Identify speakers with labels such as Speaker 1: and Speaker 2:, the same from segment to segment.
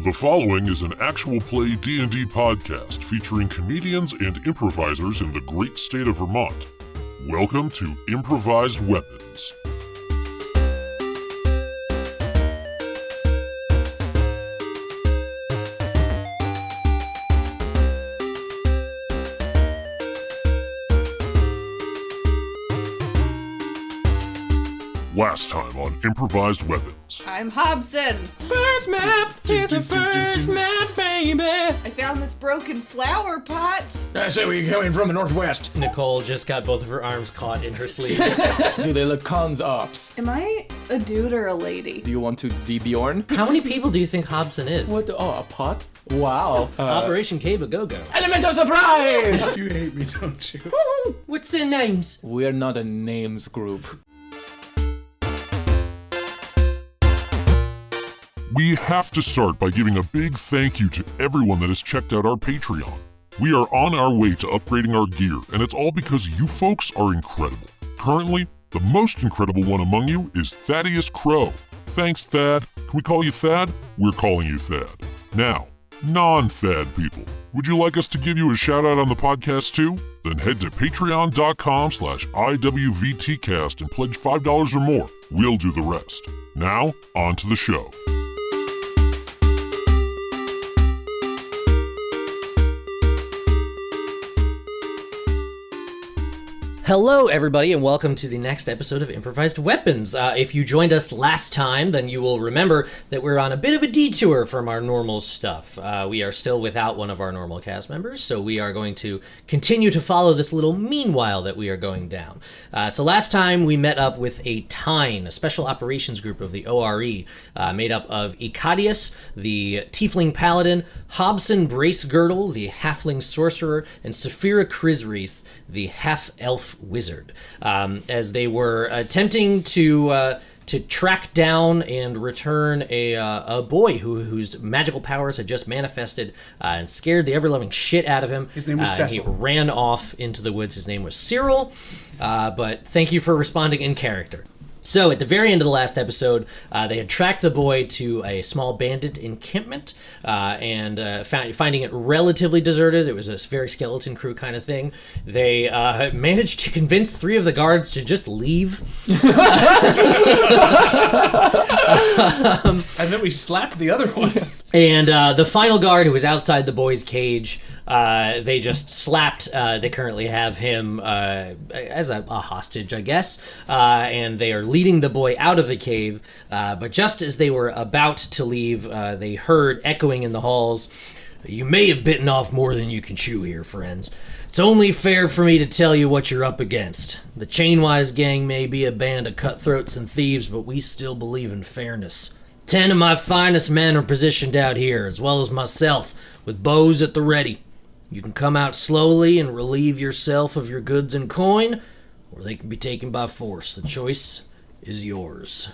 Speaker 1: The following is an actual play D&D podcast featuring comedians and improvisers in the great state of Vermont. Welcome to Improvised Weapons. Last time on Improvised Weapons.
Speaker 2: I'm Hobson.
Speaker 3: First map, here's the first map, baby.
Speaker 2: I found this broken flower pot.
Speaker 3: I say we coming from the northwest.
Speaker 4: Nicole just got both of her arms caught in her sleeves.
Speaker 3: Do they look cons ops?
Speaker 2: Am I a dude or a lady?
Speaker 3: Do you want to de-Bjorn?
Speaker 4: How many people do you think Hobson is?
Speaker 3: What? Oh, a pot? Wow.
Speaker 4: Operation Cave a Go-Go.
Speaker 3: Element of surprise!
Speaker 5: You hate me, don't you?
Speaker 4: What's their names?
Speaker 3: We're not a names group.
Speaker 1: We have to start by giving a big thank you to everyone that has checked out our Patreon. We are on our way to upgrading our gear, and it's all because you folks are incredible. Currently, the most incredible one among you is Thaddeus Crow. Thanks, Thad. Can we call you Thad? We're calling you Thad. Now, non-Thad people, would you like us to give you a shout out on the podcast too? Then head to patreon.com/IWVTcast and pledge $5 or more. We'll do the rest. Now, on to the show.
Speaker 4: Hello, everybody, and welcome to the next episode of Improvised Weapons. If you joined us last time, then you will remember that we're on a bit of a detour from our normal stuff. We are still without one of our normal cast members, so we are going to continue to follow this little meanwhile that we are going down. So last time we met up with a Tine, a special operations group of the ORE, made up of Ekadius, the Tiefling Paladin, Hobson Bracegirdle, the Halfling Sorcerer, and Safphira Krisreith, the half-elf wizard, as they were attempting to track down and return a boy whose magical powers had just manifested and scared the ever-loving shit out of him.
Speaker 5: His name was Cecil.
Speaker 4: He ran off into the woods. His name was Cyril, but thank you for responding in character. So, at the very end of the last episode, they had tracked the boy to a small bandit encampment, and finding it relatively deserted. It was a very skeleton crew kind of thing. They managed to convince 3 of the guards to just leave.
Speaker 5: And then we slapped the other one.
Speaker 4: And the final guard, who was outside the boy's cage, they just slapped. They currently have him as a hostage, I guess, and they are leading the boy out of the cave. But just as they were about to leave, they heard echoing in the halls, "You may have bitten off more than you can chew here, friends. It's only fair for me to tell you what you're up against. The Chainwise gang may be a band of cutthroats and thieves, but we still believe in fairness. 10 of my finest men are positioned out here, as well as myself, with bows at the ready. You can come out slowly and relieve yourself of your goods and coin, or they can be taken by force. The choice is yours."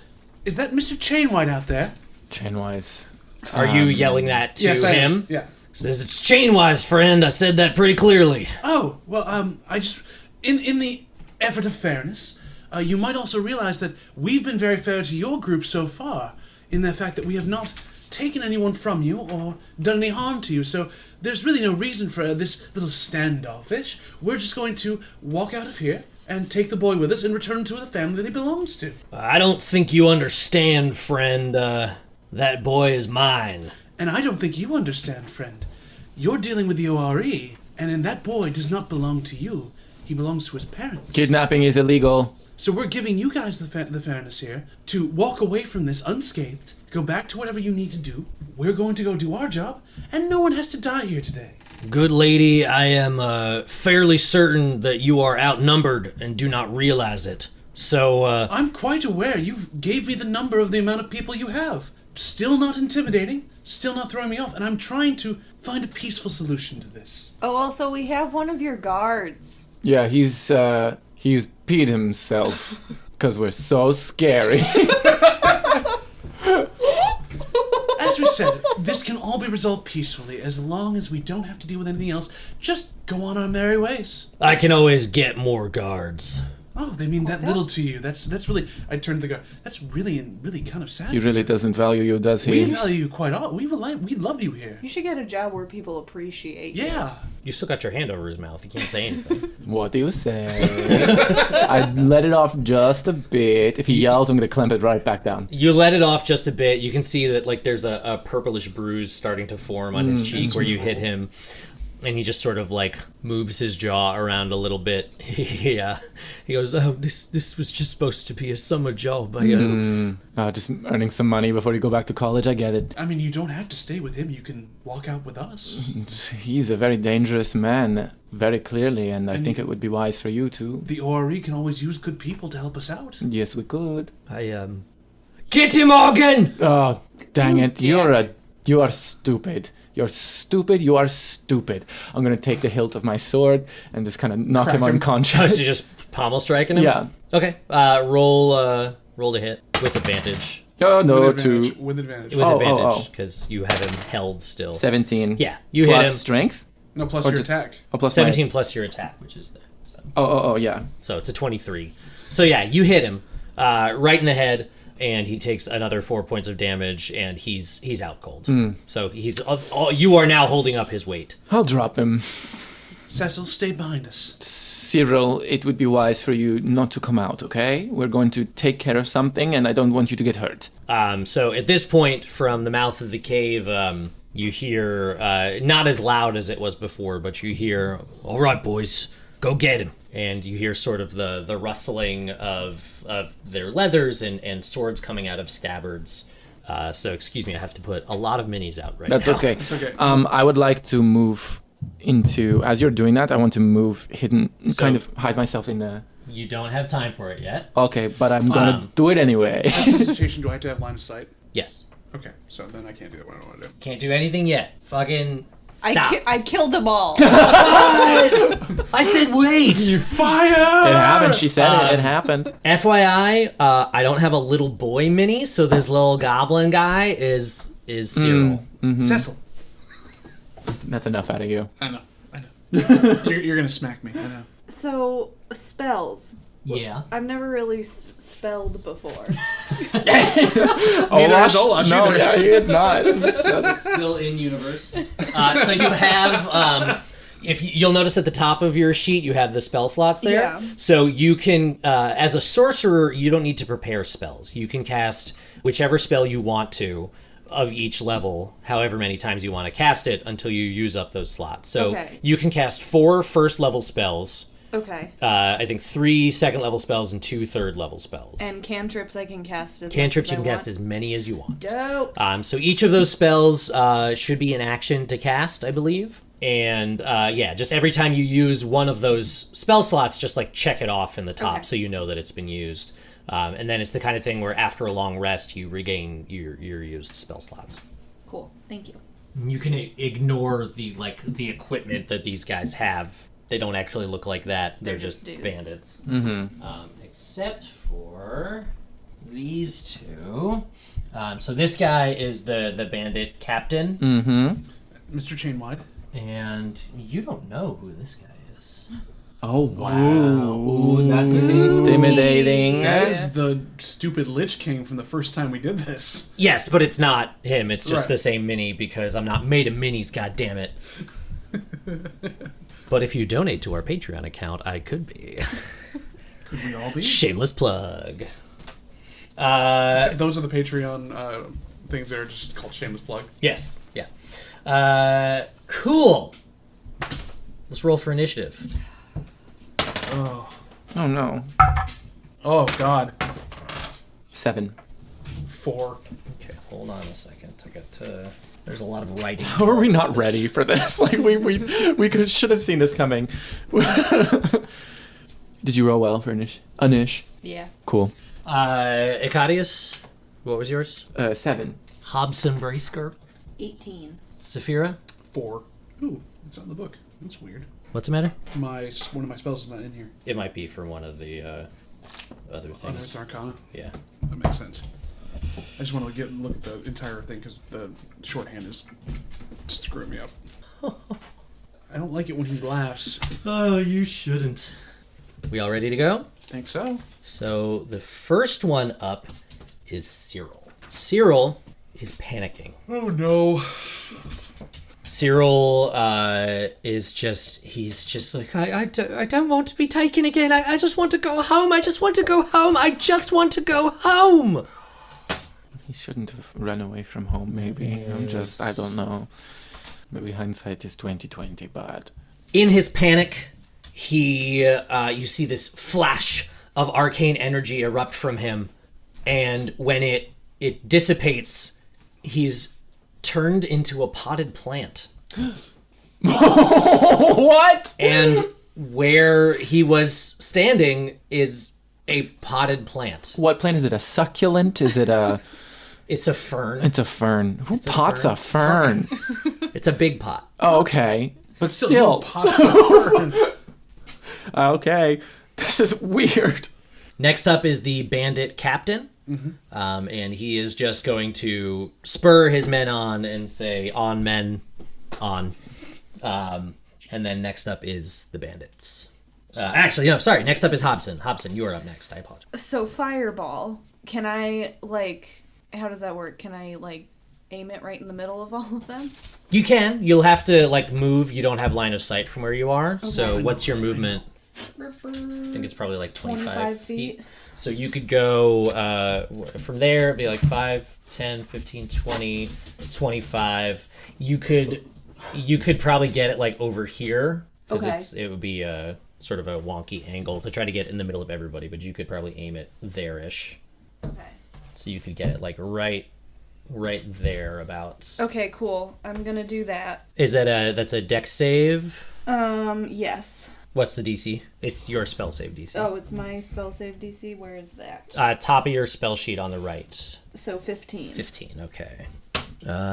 Speaker 5: Is that Mr. Chainwhite out there?
Speaker 3: Chainwise.
Speaker 4: Are you yelling that to
Speaker 5: Yes, I am.
Speaker 4: him?
Speaker 5: Yeah.
Speaker 4: Says, "It's Chainwise, friend. I said that pretty clearly."
Speaker 5: Oh, well, I just... In the effort of fairness, you might also realize that we've been very fair to your group so far, in the fact that we have not taken anyone from you or done any harm to you, so there's really no reason for this little standoffish. We're just going to walk out of here and take the boy with us and return him to the family that he belongs to.
Speaker 4: "I don't think you understand, friend. That boy is mine."
Speaker 5: And I don't think you understand, friend. You're dealing with the ORE, and that boy does not belong to you. He belongs to his parents.
Speaker 3: Kidnapping is illegal.
Speaker 5: So we're giving you guys the fairness here to walk away from this unscathed, go back to whatever you need to do. We're going to go do our job, and no one has to die here today.
Speaker 4: "Good lady, I am fairly certain that you are outnumbered and do not realize it. So,
Speaker 5: I'm quite aware you gave me the number of the amount of people you have. Still not intimidating, still not throwing me off, and I'm trying to find a peaceful solution to this.
Speaker 2: Oh, also, we have one of your guards.
Speaker 3: Yeah, he's peed himself because we're so scary.
Speaker 5: As we said, this can all be resolved peacefully as long as we don't have to deal with anything else. Just go on our merry ways.
Speaker 4: I can always get more guards.
Speaker 5: Oh, they mean that little to you. That's really. I turned to the guard. That's really kind of sad.
Speaker 3: He really doesn't value you, does
Speaker 5: We
Speaker 3: he?
Speaker 5: value you quite all. We love you here.
Speaker 2: You should get a job where people appreciate you.
Speaker 5: Yeah.
Speaker 4: You still got your hand over his mouth. You can't say anything.
Speaker 3: What do you say? I let it off just a bit. If he yells, I'm gonna clamp it right back down.
Speaker 4: You let it off just a bit. You can see that like there's a purplish bruise starting to form on his cheek where you hit him. And he just sort of like moves his jaw around a little bit. Yeah. He goes, "Oh, this was just supposed to be a summer job.
Speaker 3: Just earning some money before you go back to college. I get it.
Speaker 5: I mean, you don't have to stay with him. You can walk out with us.
Speaker 3: He's a very dangerous man, very clearly, and I think it would be wise for you to.
Speaker 5: The ORE can always use good people to help us out.
Speaker 3: Yes, we could.
Speaker 4: Get him, Morgan!
Speaker 3: Oh, dang it!
Speaker 2: dick.
Speaker 3: You are stupid. You're stupid. You are stupid. I'm gonna take the hilt of my sword and just kind of knock him
Speaker 5: Crack him.
Speaker 4: Oh,
Speaker 3: unconscious.
Speaker 4: so you're just pommel striking him?
Speaker 3: Yeah.
Speaker 4: Okay. Roll to hit with advantage.
Speaker 3: Oh no,
Speaker 5: With advantage.
Speaker 3: to
Speaker 5: With advantage.
Speaker 4: With
Speaker 3: Oh,
Speaker 4: advantage, because you have him held still.
Speaker 3: 17.
Speaker 4: Yeah, you
Speaker 3: plus
Speaker 4: hit him.
Speaker 3: strength.
Speaker 5: No, plus
Speaker 3: Or
Speaker 5: your
Speaker 3: just-
Speaker 5: attack.
Speaker 3: Oh, plus
Speaker 4: 17 plus your attack, which is the...
Speaker 3: Oh, yeah.
Speaker 4: So it's a 23. So yeah, you hit him right in the head, and he takes another 4 points of damage, and he's out cold. So you are now holding up his weight.
Speaker 3: I'll drop him.
Speaker 5: Cecil, stay behind us.
Speaker 3: Cyril, it would be wise for you not to come out, okay? We're going to take care of something, and I don't want you to get hurt.
Speaker 4: So at this point, from the mouth of the cave, you hear, not as loud as it was before, but you hear, "All right, boys, go get him." And you hear sort of the rustling of their leathers and swords coming out of scabbards. So excuse me, I have to put a lot of minis out right
Speaker 3: That's
Speaker 4: now.
Speaker 3: okay.
Speaker 5: It's okay.
Speaker 3: I would like to move into, as you're doing that, I want to move hidden, kind of hide myself in the...
Speaker 4: You don't have time for it yet.
Speaker 3: Okay, but I'm gonna do it anyway.
Speaker 5: What's the situation? Do I have to have line of sight?
Speaker 4: Yes.
Speaker 5: Okay, so then I can't do that what I want to do.
Speaker 4: Can't do anything yet. Fucking stop.
Speaker 2: I killed them all.
Speaker 4: I said wait!
Speaker 5: Fire!
Speaker 3: It happened, she said it happened.
Speaker 4: FYI, I don't have a little boy mini, so this little goblin guy is Cyril.
Speaker 5: Cecil.
Speaker 3: That's enough out of you.
Speaker 5: I know. You're gonna smack me. I know.
Speaker 2: So, spells.
Speaker 4: Yeah.
Speaker 2: I've never really spelled before.
Speaker 5: Neither has Olash
Speaker 3: No,
Speaker 5: either.
Speaker 3: yeah, he is not.
Speaker 4: Still in universe. So you have, you'll notice at the top of your sheet, you have the spell slots there.
Speaker 2: Yeah.
Speaker 4: So you can, as a sorcerer, you don't need to prepare spells. You can cast whichever spell you want to of each level, however many times you want to cast it until you use up those slots. So
Speaker 2: Okay.
Speaker 4: you can cast 4 first level spells.
Speaker 2: Okay.
Speaker 4: I think 3 second level spells and 2 third level spells.
Speaker 2: And cantrips I can cast as
Speaker 4: Cantrips
Speaker 2: much
Speaker 4: you
Speaker 2: as
Speaker 4: can
Speaker 2: I
Speaker 4: cast
Speaker 2: want.
Speaker 4: as many as you want.
Speaker 2: Dope.
Speaker 4: So each of those spells should be an action to cast, I believe. And just every time you use one of those spell slots, just like check it off in the top
Speaker 2: Okay.
Speaker 4: so you know that it's been used. And then it's the kind of thing where after a long rest, you regain your used spell slots.
Speaker 2: Cool. Thank you.
Speaker 4: You can ignore the equipment that these guys have. They don't actually look like that. They're just
Speaker 2: dudes.
Speaker 4: bandits. Except for these two. So this guy is the bandit captain.
Speaker 5: Mr. Chainwide.
Speaker 4: And you don't know who this guy is.
Speaker 3: Oh, wow. Ooh, that is intimidating.
Speaker 5: That is the stupid Lich King from the first time we did this.
Speaker 4: Yes, but it's not him. It's just
Speaker 5: Right.
Speaker 4: the same mini because I'm not made of minis, goddammit. But if you donate to our Patreon account, I could be.
Speaker 5: Could we all be?
Speaker 4: Shameless plug.
Speaker 5: Those are the Patreon things that are just called shameless plug.
Speaker 4: Yes. Yeah. Cool. Let's roll for initiative.
Speaker 5: Oh.
Speaker 3: Oh, no.
Speaker 5: Oh, God.
Speaker 3: 7.
Speaker 5: 4.
Speaker 4: Okay, hold on a second. I got to... There's a lot of writing.
Speaker 3: How are we not ready for this? Like, we should have seen this coming. Did you roll well for Anish?
Speaker 2: Yeah.
Speaker 3: Cool.
Speaker 4: Ekadius, what was yours?
Speaker 3: 7.
Speaker 4: Hobson Bracegirdle.
Speaker 2: 18.
Speaker 4: Safphira,
Speaker 5: 4. Ooh, it's on the book. That's weird.
Speaker 4: what's the matter?
Speaker 5: One of my spells is not in here.
Speaker 4: It might be for one of the other
Speaker 5: Unearthed
Speaker 4: things.
Speaker 5: Arcana.
Speaker 4: Yeah.
Speaker 5: That makes sense. I just want to look at the entire thing because the shorthand is screwing me up. I don't like it when he laughs.
Speaker 4: Oh, you shouldn't. We all ready to go?
Speaker 5: Think so.
Speaker 4: So the first one up is Cyril. Cyril is panicking.
Speaker 5: Oh no.
Speaker 4: Cyril is just, he's just like, I don't want to be taken again. I just want to go home. I just want to go home. I just want to go home.
Speaker 3: He shouldn't have run away from home, maybe. I don't know. Maybe hindsight is 20/20, but...
Speaker 4: In his panic, you see this flash of arcane energy erupt from him, and when it dissipates, he's turned into a potted plant.
Speaker 3: What?
Speaker 4: And where he was standing is a potted plant.
Speaker 3: What plant is it? A succulent? Is it a...
Speaker 4: It's a fern.
Speaker 3: It's a fern. Who pots a fern?
Speaker 4: It's a big pot.
Speaker 3: Oh, okay. But
Speaker 5: Still,
Speaker 3: still.
Speaker 5: no pots of fern.
Speaker 3: Okay. This is weird.
Speaker 4: Next up is the bandit captain. And he is just going to spur his men on and say, on men, on. And then next up is the bandits. Actually, no, sorry. Next up is Hobson. Hobson, you are up next. I apologize.
Speaker 2: So fireball, can I how does that work? Can I aim it right in the middle of all of them?
Speaker 4: You can. You'll have to move. You don't have line of sight from where you are. Okay. So what's your movement? I think it's probably 25 feet. So you could go from there, it'd be 5, 10, 15, 20, 25. You could probably get it over here. Because it would be a sort of a wonky angle to try to get in the middle of everybody, but you could probably aim it there-ish.
Speaker 2: Okay.
Speaker 4: So you could get it right there about.
Speaker 2: Okay, cool. I'm gonna do that.
Speaker 4: Is that that's a dex save?
Speaker 2: Yes.
Speaker 4: What's the DC? It's your spell save DC.
Speaker 2: Oh, it's my spell save DC. Where is that?
Speaker 4: Top of your spell sheet on the right.
Speaker 2: So 15.
Speaker 4: 15, okay.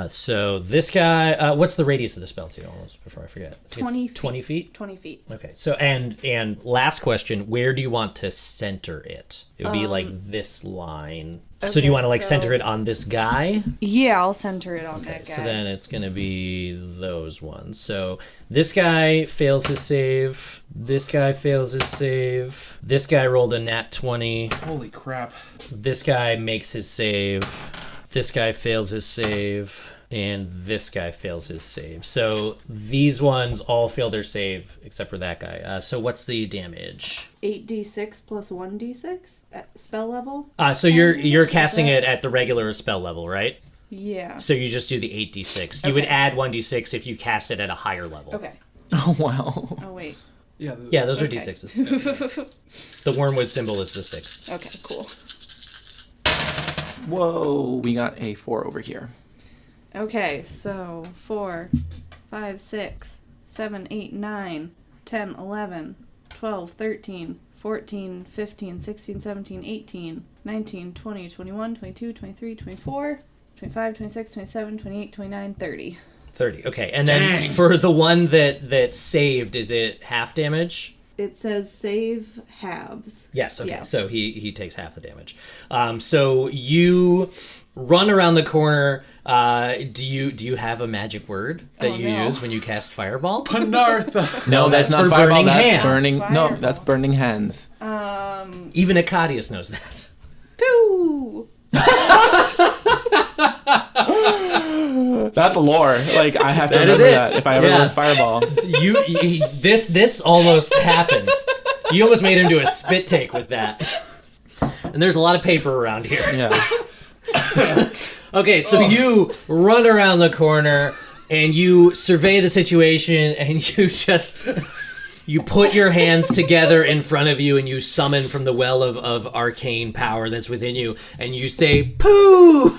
Speaker 4: So this guy, what's the radius of the spell too? Almost before I forget.
Speaker 2: 20 feet.
Speaker 4: 20 feet?
Speaker 2: 20 feet.
Speaker 4: Okay. So and last question, where do you want to center it? It would be this line. So do you want to center it on this guy?
Speaker 2: Yeah, I'll center it on that guy.
Speaker 4: So then it's going to be those ones. So this guy fails his save. This guy fails his save. This guy rolled a nat 20.
Speaker 5: Holy crap.
Speaker 4: This guy makes his save. This guy fails his save. And this guy fails his save. So these ones all fail their save except for that guy. So what's the damage?
Speaker 2: 8d6 plus 1d6 at spell level.
Speaker 4: So you're casting it at the regular spell level, right?
Speaker 2: Yeah.
Speaker 4: So you just do the 8d6. You would add 1d6 if you cast it at a higher level.
Speaker 2: Okay.
Speaker 3: Oh, wow.
Speaker 2: Oh, wait.
Speaker 4: Yeah, those are d6s. The wormwood symbol is the 6.
Speaker 2: Okay, cool.
Speaker 3: Whoa, we got a 4 over here.
Speaker 2: Okay, so 4, 5, 6, 7, 8, 9, 10, 11, 12, 13, 14, 15, 16, 17, 18, 19, 20, 21, 22, 23, 24, 25, 26, 27, 28, 29, 30.
Speaker 4: 30, okay. And then for the one that saved, is it half damage?
Speaker 2: It says save halves.
Speaker 4: Yes, okay.
Speaker 2: Yeah.
Speaker 4: So he takes half the damage. So you run around the corner. Do you have a magic word that you use when you cast Fireball?
Speaker 5: Panartha.
Speaker 3: No, that's not
Speaker 4: for
Speaker 3: fireball.
Speaker 4: burning
Speaker 3: That's
Speaker 4: hands.
Speaker 3: burning. No,
Speaker 2: Fireball.
Speaker 3: that's burning hands.
Speaker 4: Even Ekadius knows that.
Speaker 2: Pooh!
Speaker 3: That's lore. I have to
Speaker 4: That is
Speaker 3: remember
Speaker 4: it.
Speaker 3: that if I ever
Speaker 4: Yeah.
Speaker 3: learn fireball.
Speaker 4: This almost happened. You almost made him do a spit take with that. And there's a lot of paper around here.
Speaker 3: Yeah.
Speaker 4: Okay, so you run around the corner and you survey the situation and you put your hands together in front of you and you summon from the well of arcane power that's within you and you say, "Pooh!"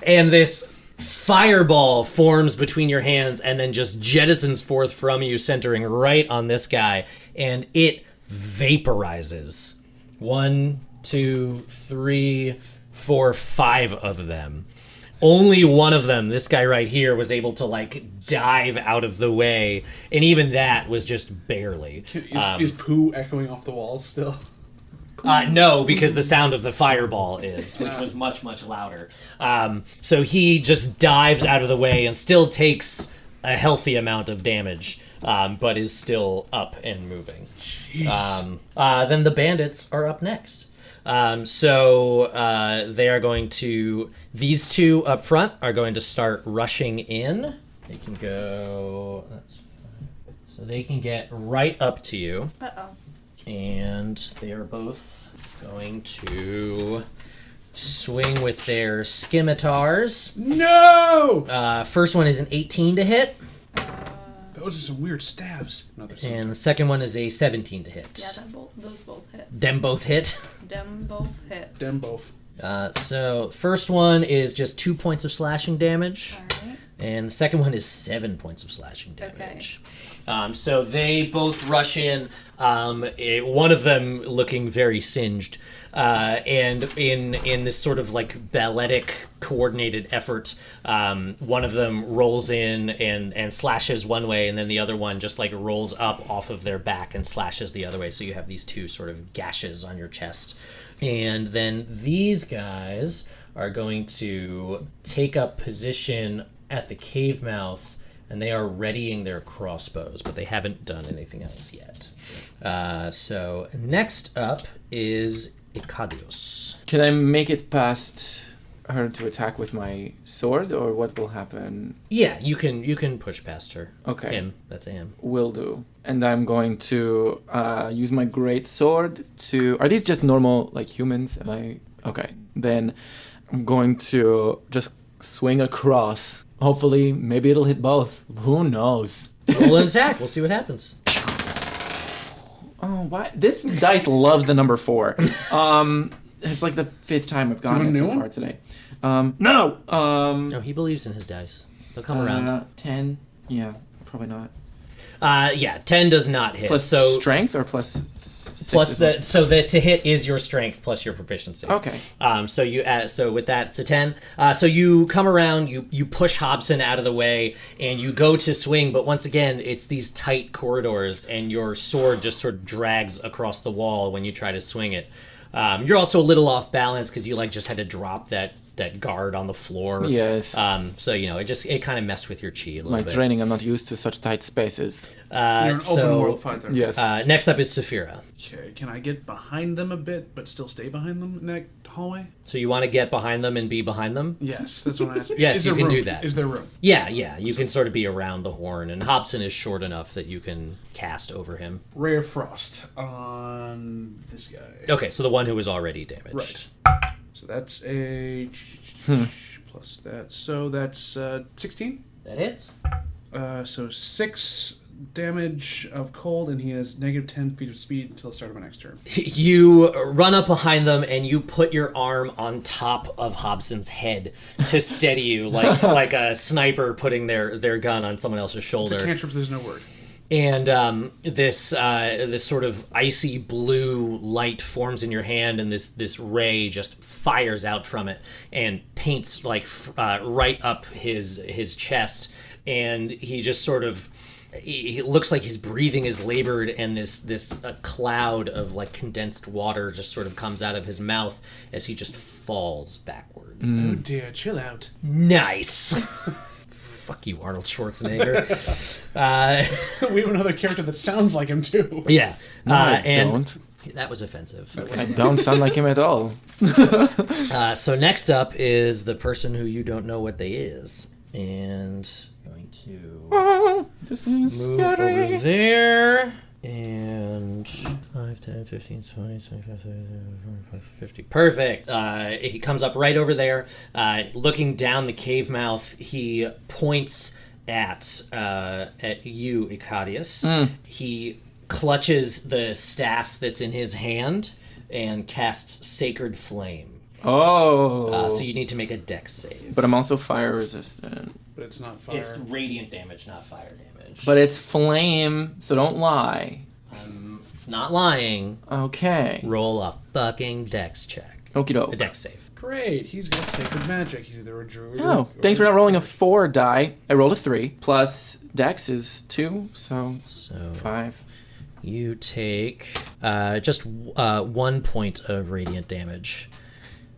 Speaker 4: And this fireball forms between your hands and then just jettisons forth from you, centering right on this guy, and it vaporizes. 1, 2, 3, 4, 5 of them. Only one of them, this guy right here, was able to dive out of the way, and even that was just barely.
Speaker 5: Is poo echoing off the walls still?
Speaker 4: No, because the sound of the fireball is, which was much, much louder. So he just dives out of the way and still takes a healthy amount of damage. but is still up and moving. Then the bandits are up next. So they are going to... These two up front are going to start rushing in. They can go... So they can get right up to you.
Speaker 2: Uh-oh.
Speaker 4: And they are both going to swing with their scimitars.
Speaker 5: No!
Speaker 4: First one is an 18 to hit.
Speaker 5: Those are some weird staves. No,
Speaker 4: And the second one is a 17 to hit.
Speaker 2: Yeah, those both hit.
Speaker 4: Them both hit.
Speaker 2: Them both hit.
Speaker 5: Them both.
Speaker 4: So first one is just 2 points of slashing damage.
Speaker 2: Alright.
Speaker 4: And the second one is 7 points of slashing damage. So they both rush in, one of them looking very singed, and in this sort of like balletic coordinated effort, one of them rolls in and slashes one way, and then the other one just like rolls up off of their back and slashes the other way, so you have these two sort of gashes on your chest. And then these guys are going to take up position at the cave mouth, and they are readying their crossbows, but they haven't done anything else yet. So next up is Ekadius.
Speaker 3: Can I make it past her to attack with my sword, or what will happen?
Speaker 4: Yeah, you can push past her.
Speaker 3: Okay.
Speaker 4: Him. That's him.
Speaker 3: Will do. And I'm going to use my great sword to... Are these just normal, like, humans? Okay. Then I'm going to just swing across. Hopefully, maybe it'll hit both. Who knows?
Speaker 4: Roll an attack. We'll see what happens.
Speaker 3: Oh, why? This dice loves the number 4. It's like the 5th time I've gotten it so far today. No!
Speaker 4: No, he believes in his dice. They'll come around.
Speaker 3: 10? Yeah, probably not.
Speaker 4: 10 does not hit.
Speaker 3: Plus
Speaker 4: so
Speaker 3: strength or plus 6?
Speaker 4: plus so that to hit is your strength plus your proficiency.
Speaker 3: Okay.
Speaker 4: So you so with that to 10. So you come around, you push Hobson out of the way, and you go to swing, but once again it's these tight corridors, and your sword just sort of drags across the wall when you try to swing it. You're also a little off balance because you just had to drop that guard on the floor.
Speaker 3: Yes.
Speaker 4: So it kind of messed with your chi a little
Speaker 3: My
Speaker 4: bit.
Speaker 3: training, I'm not used to such tight spaces.
Speaker 5: You're an open world fighter.
Speaker 3: Yes.
Speaker 4: Next up is Safphira.
Speaker 5: Okay, can I get behind them a bit, but still stay behind them in that hallway?
Speaker 4: So you want to get behind them and be behind them?
Speaker 5: Yes, that's what I'm asking.
Speaker 4: Yes,
Speaker 5: Is
Speaker 4: you
Speaker 5: there
Speaker 4: can
Speaker 5: room?
Speaker 4: do that.
Speaker 5: Is there room?
Speaker 4: Yeah. You can sort of be around the horn, and Hobson is short enough that you can cast over him.
Speaker 5: Ray of Frost on this guy.
Speaker 4: Okay, so the one who was already damaged.
Speaker 5: Right. So that's a plus that. So that's 16.
Speaker 4: That hits.
Speaker 5: So 6 damage of cold, and he has negative 10 feet of speed until the start of my next turn.
Speaker 4: You run up behind them, and you put your arm on top of Hobson's head to steady you, like a sniper putting their gun on someone else's shoulder.
Speaker 5: It's a cantrip, there's no word.
Speaker 4: And this sort of icy blue light forms in your hand, and this ray just fires out from it and paints right up his chest, and he just sort of he looks like his breathing is labored, and this cloud of condensed water just sort of comes out of his mouth as he just falls backward.
Speaker 5: Oh dear, chill out.
Speaker 4: Nice. Fuck you, Arnold Schwarzenegger.
Speaker 5: We have another character that sounds like him too.
Speaker 4: Yeah.
Speaker 3: No, I
Speaker 4: and
Speaker 3: don't.
Speaker 4: That was offensive.
Speaker 3: I don't sound like him at all.
Speaker 4: So next up is the person who you don't know what they is. And going to
Speaker 3: This is
Speaker 4: move over there. And 5, 10, 15, 20, 25, 30, 45, 50. Perfect. He comes up right over there. Looking down the cave mouth, he points at you, Ekadius. He clutches the staff that's in his hand and casts Sacred Flame.
Speaker 3: Oh.
Speaker 4: So you need to make a dex save.
Speaker 3: But I'm also fire resistant.
Speaker 5: But it's not fire.
Speaker 4: It's radiant damage, not fire damage.
Speaker 3: But it's flame, so don't lie.
Speaker 4: I'm not lying.
Speaker 3: Okay.
Speaker 4: Roll a fucking dex check.
Speaker 3: Okie
Speaker 4: A
Speaker 3: doke.
Speaker 4: dex save.
Speaker 5: Great, he's got sacred magic. He's either a druid
Speaker 3: Oh, thanks for not rolling a 4 die. I rolled a 3. Plus dex is 2, so
Speaker 4: So
Speaker 3: 5.
Speaker 4: you take just 1 point of radiant damage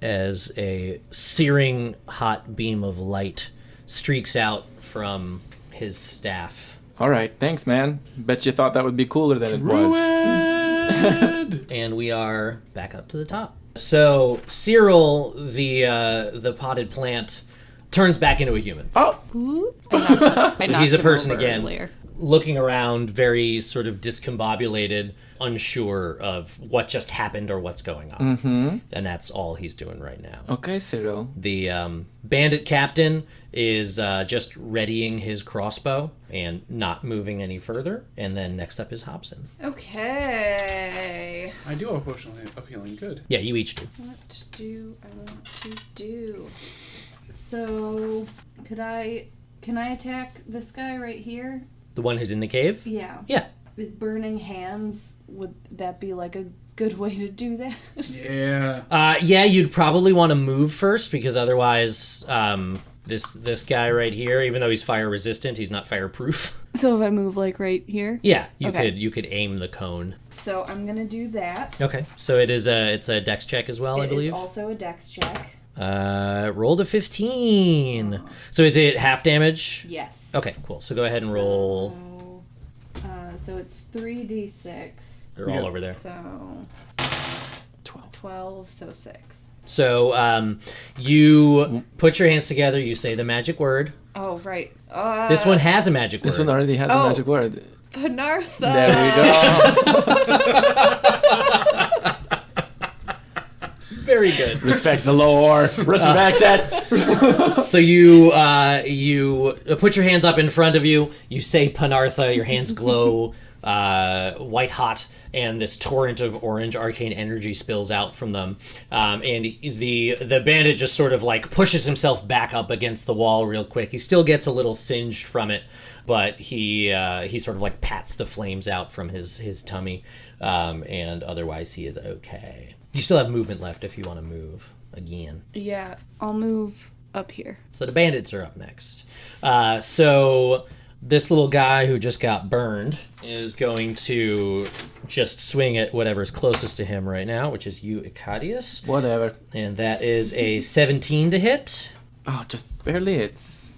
Speaker 4: as a searing hot beam of light streaks out from his staff
Speaker 3: All right, thanks, man. Bet you thought that would be cooler than it was.
Speaker 5: Druid!
Speaker 4: And we are back up to the top. So Cyril, the potted plant, turns back into a human.
Speaker 3: Oh,
Speaker 2: I knocked
Speaker 4: He's a
Speaker 2: him
Speaker 4: person
Speaker 2: over
Speaker 4: again.
Speaker 2: earlier.
Speaker 4: Looking around, very sort of discombobulated, unsure of what just happened or what's going on. Mm-hmm. And that's all he's doing right now.
Speaker 3: okay, Cyril.
Speaker 4: The bandit captain is just readying his crossbow and not moving any further. And then next up is Hobson.
Speaker 2: Okay.
Speaker 5: I do have a potion of healing. Good.
Speaker 4: Yeah, you each do.
Speaker 2: What do I want to do? So, can I attack this guy right here?
Speaker 4: The one who's in the cave?
Speaker 2: Yeah.
Speaker 4: Yeah.
Speaker 2: Is burning hands, would that be like a good way to do that?
Speaker 5: Yeah.
Speaker 4: Yeah, you'd probably want to move first because otherwise, this guy right here, even though he's fire resistant, he's not fireproof.
Speaker 2: So if I move like right here?
Speaker 4: Yeah, you
Speaker 2: Okay.
Speaker 4: could aim the cone.
Speaker 2: So I'm gonna do that.
Speaker 4: Okay, so it's a dex check as well, I
Speaker 2: It is
Speaker 4: believe.
Speaker 2: also a dex check.
Speaker 4: Rolled a 15. So is it half damage?
Speaker 2: Yes.
Speaker 4: Okay, cool. So go ahead and roll.
Speaker 2: So it's 3d6.
Speaker 4: They're all over there.
Speaker 2: So
Speaker 3: 12.
Speaker 2: 12, so 6.
Speaker 4: So you put your hands together. You say the magic word.
Speaker 2: Oh, right.
Speaker 4: This one has a magic word.
Speaker 3: This one already has a
Speaker 2: Oh.
Speaker 3: magic word.
Speaker 2: Panartha.
Speaker 3: There we go.
Speaker 4: Very good.
Speaker 3: Respect the lore. Respect it.
Speaker 4: So you put your hands up in front of you. You say Panartha. Your hands glow white hot, and this torrent of orange arcane energy spills out from them. And the bandit just sort of like pushes himself back up against the wall real quick. He still gets a little singed from it, but he sort of like pats the flames out from his tummy, and otherwise he is okay. You still have movement left if you want to move again.
Speaker 2: Yeah, I'll move up here.
Speaker 4: So the bandits are up next. So this little guy who just got burned is going to just swing at whatever's closest to him right now, which is you, Ekadius.
Speaker 3: Whatever.
Speaker 4: And that is a 17 to hit.
Speaker 3: Oh, just barely hits.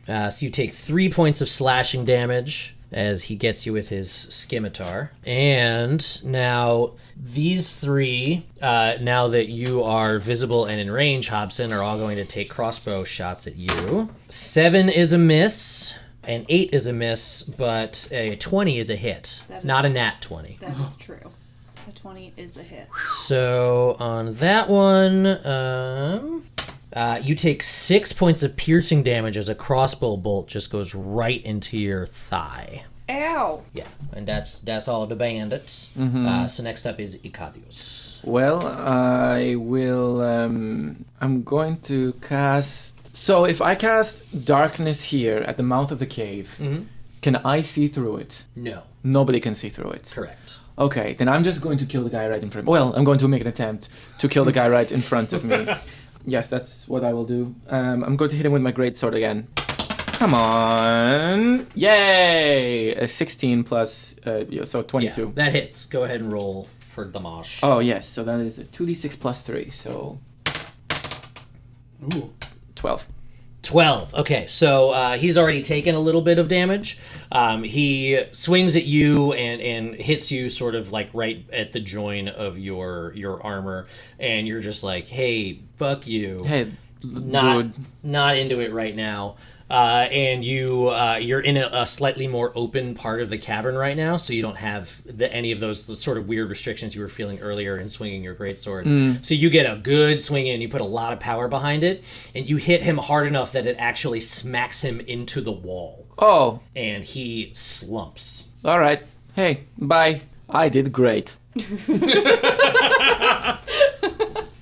Speaker 4: So you take 3 points of slashing damage as he gets you with his scimitar. And now these three, now that you are visible and in range, Hobson, are all going to take crossbow shots at you. 7 is a miss, and 8 is a miss, but a 20 is a hit.
Speaker 2: That is-
Speaker 4: Not a nat 20.
Speaker 2: That is true. A 20 is a hit.
Speaker 4: So on that one, you take 6 points of piercing damage as a crossbow bolt just goes right into your thigh.
Speaker 2: Ow!
Speaker 4: Yeah, and that's all the bandits. So next up is Ekadius.
Speaker 3: Well, I will. I'm going to cast. So if I cast darkness here at the mouth of the cave, can I see through it?
Speaker 4: No,
Speaker 3: Nobody can see through it.
Speaker 4: correct.
Speaker 3: Okay, then I'm just going to kill the guy right in front. Well, I'm going to make an attempt to kill the guy right in front of me. Yes, that's what I will do. I'm going to hit him with my greatsword again. Come on! Yay! A 16 plus, so 22.
Speaker 4: Yeah, that hits. Go ahead and roll for damage.
Speaker 3: Oh yes, so that is a 2d6 plus 3, so
Speaker 5: Ooh.
Speaker 3: 12.
Speaker 4: 12. Okay, so he's already taken a little bit of damage. He swings at you and hits you sort of like right at the join of your armor, and you're just like, hey, fuck you.
Speaker 3: Hey,
Speaker 4: Not
Speaker 3: dude.
Speaker 4: into it right now. And you're in a slightly more open part of the cavern right now, so you don't have any of those sort of weird restrictions you were feeling earlier in swinging your greatsword. So you get a good swing in, you put a lot of power behind it, and you hit him hard enough that it actually smacks him into the wall,
Speaker 3: Oh,
Speaker 4: and he slumps.
Speaker 3: all right. Hey, bye. I did great.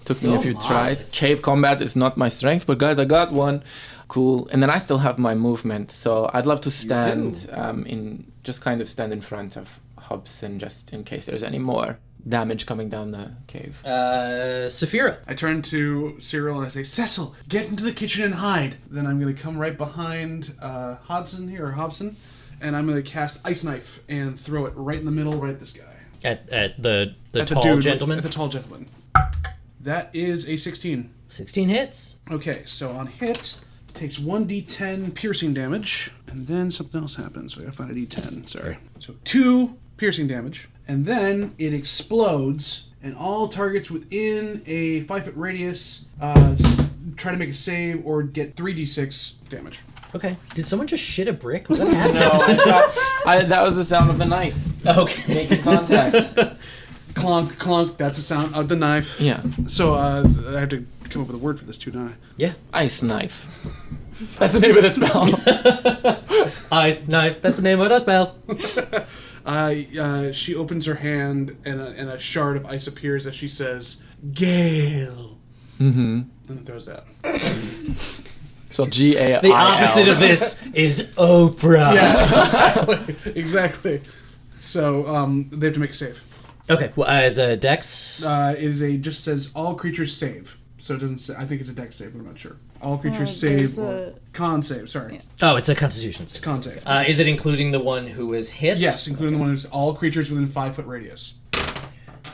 Speaker 3: Took me a few tries. Cave combat is not my strength, but guys, I got one. Cool. And then I still have my movement, so I'd love to stand stand in front of Hobson just in case there's any more damage coming down the cave.
Speaker 4: Safphira.
Speaker 5: I turn to Cyril and I say, Cecil, get into the kitchen and hide. Then I'm going to come right behind Hobson, and I'm going to cast Ice Knife and throw it right in the middle, right at this guy.
Speaker 4: At the
Speaker 5: At
Speaker 4: tall
Speaker 5: dude,
Speaker 4: gentleman.
Speaker 5: At the tall gentleman. That is a 16.
Speaker 4: 16 hits.
Speaker 5: Okay, so on hit, takes 1d10 piercing damage, and then something else happens. We gotta find a d10. Sorry. So 2 piercing damage, and then it explodes, and all targets within a 5-foot radius try to make a save or get 3d6 damage.
Speaker 4: Okay. Did someone just shit a brick? What happened?
Speaker 3: No, that was the sound of the knife.
Speaker 4: Okay.
Speaker 3: Making contact.
Speaker 5: Clunk, clunk. That's the sound of the knife.
Speaker 3: Yeah.
Speaker 5: So I have to come up with a word for this too, don't I?
Speaker 4: Yeah.
Speaker 3: Ice knife. That's the name of the spell.
Speaker 4: Ice knife. That's the name of the spell.
Speaker 5: She opens her hand, and a shard of ice appears as she says, "Gale."
Speaker 3: Mm-hmm.
Speaker 5: And then throws that.
Speaker 3: So G-A-I-L.
Speaker 4: The opposite of this is Oprah.
Speaker 5: Yeah, exactly. So they have to make a save.
Speaker 4: Okay. Well, as a dex.
Speaker 5: It is just says all creatures save. So it doesn't say. I think it's a dex save, but I'm not sure. All creatures save or con save. Sorry,
Speaker 2: Yeah.
Speaker 4: Oh, it's a Constitution
Speaker 5: it's
Speaker 4: save.
Speaker 5: con save.
Speaker 4: Is it including the one who was hit?
Speaker 5: Yes, including the one who's all creatures within 5-foot radius.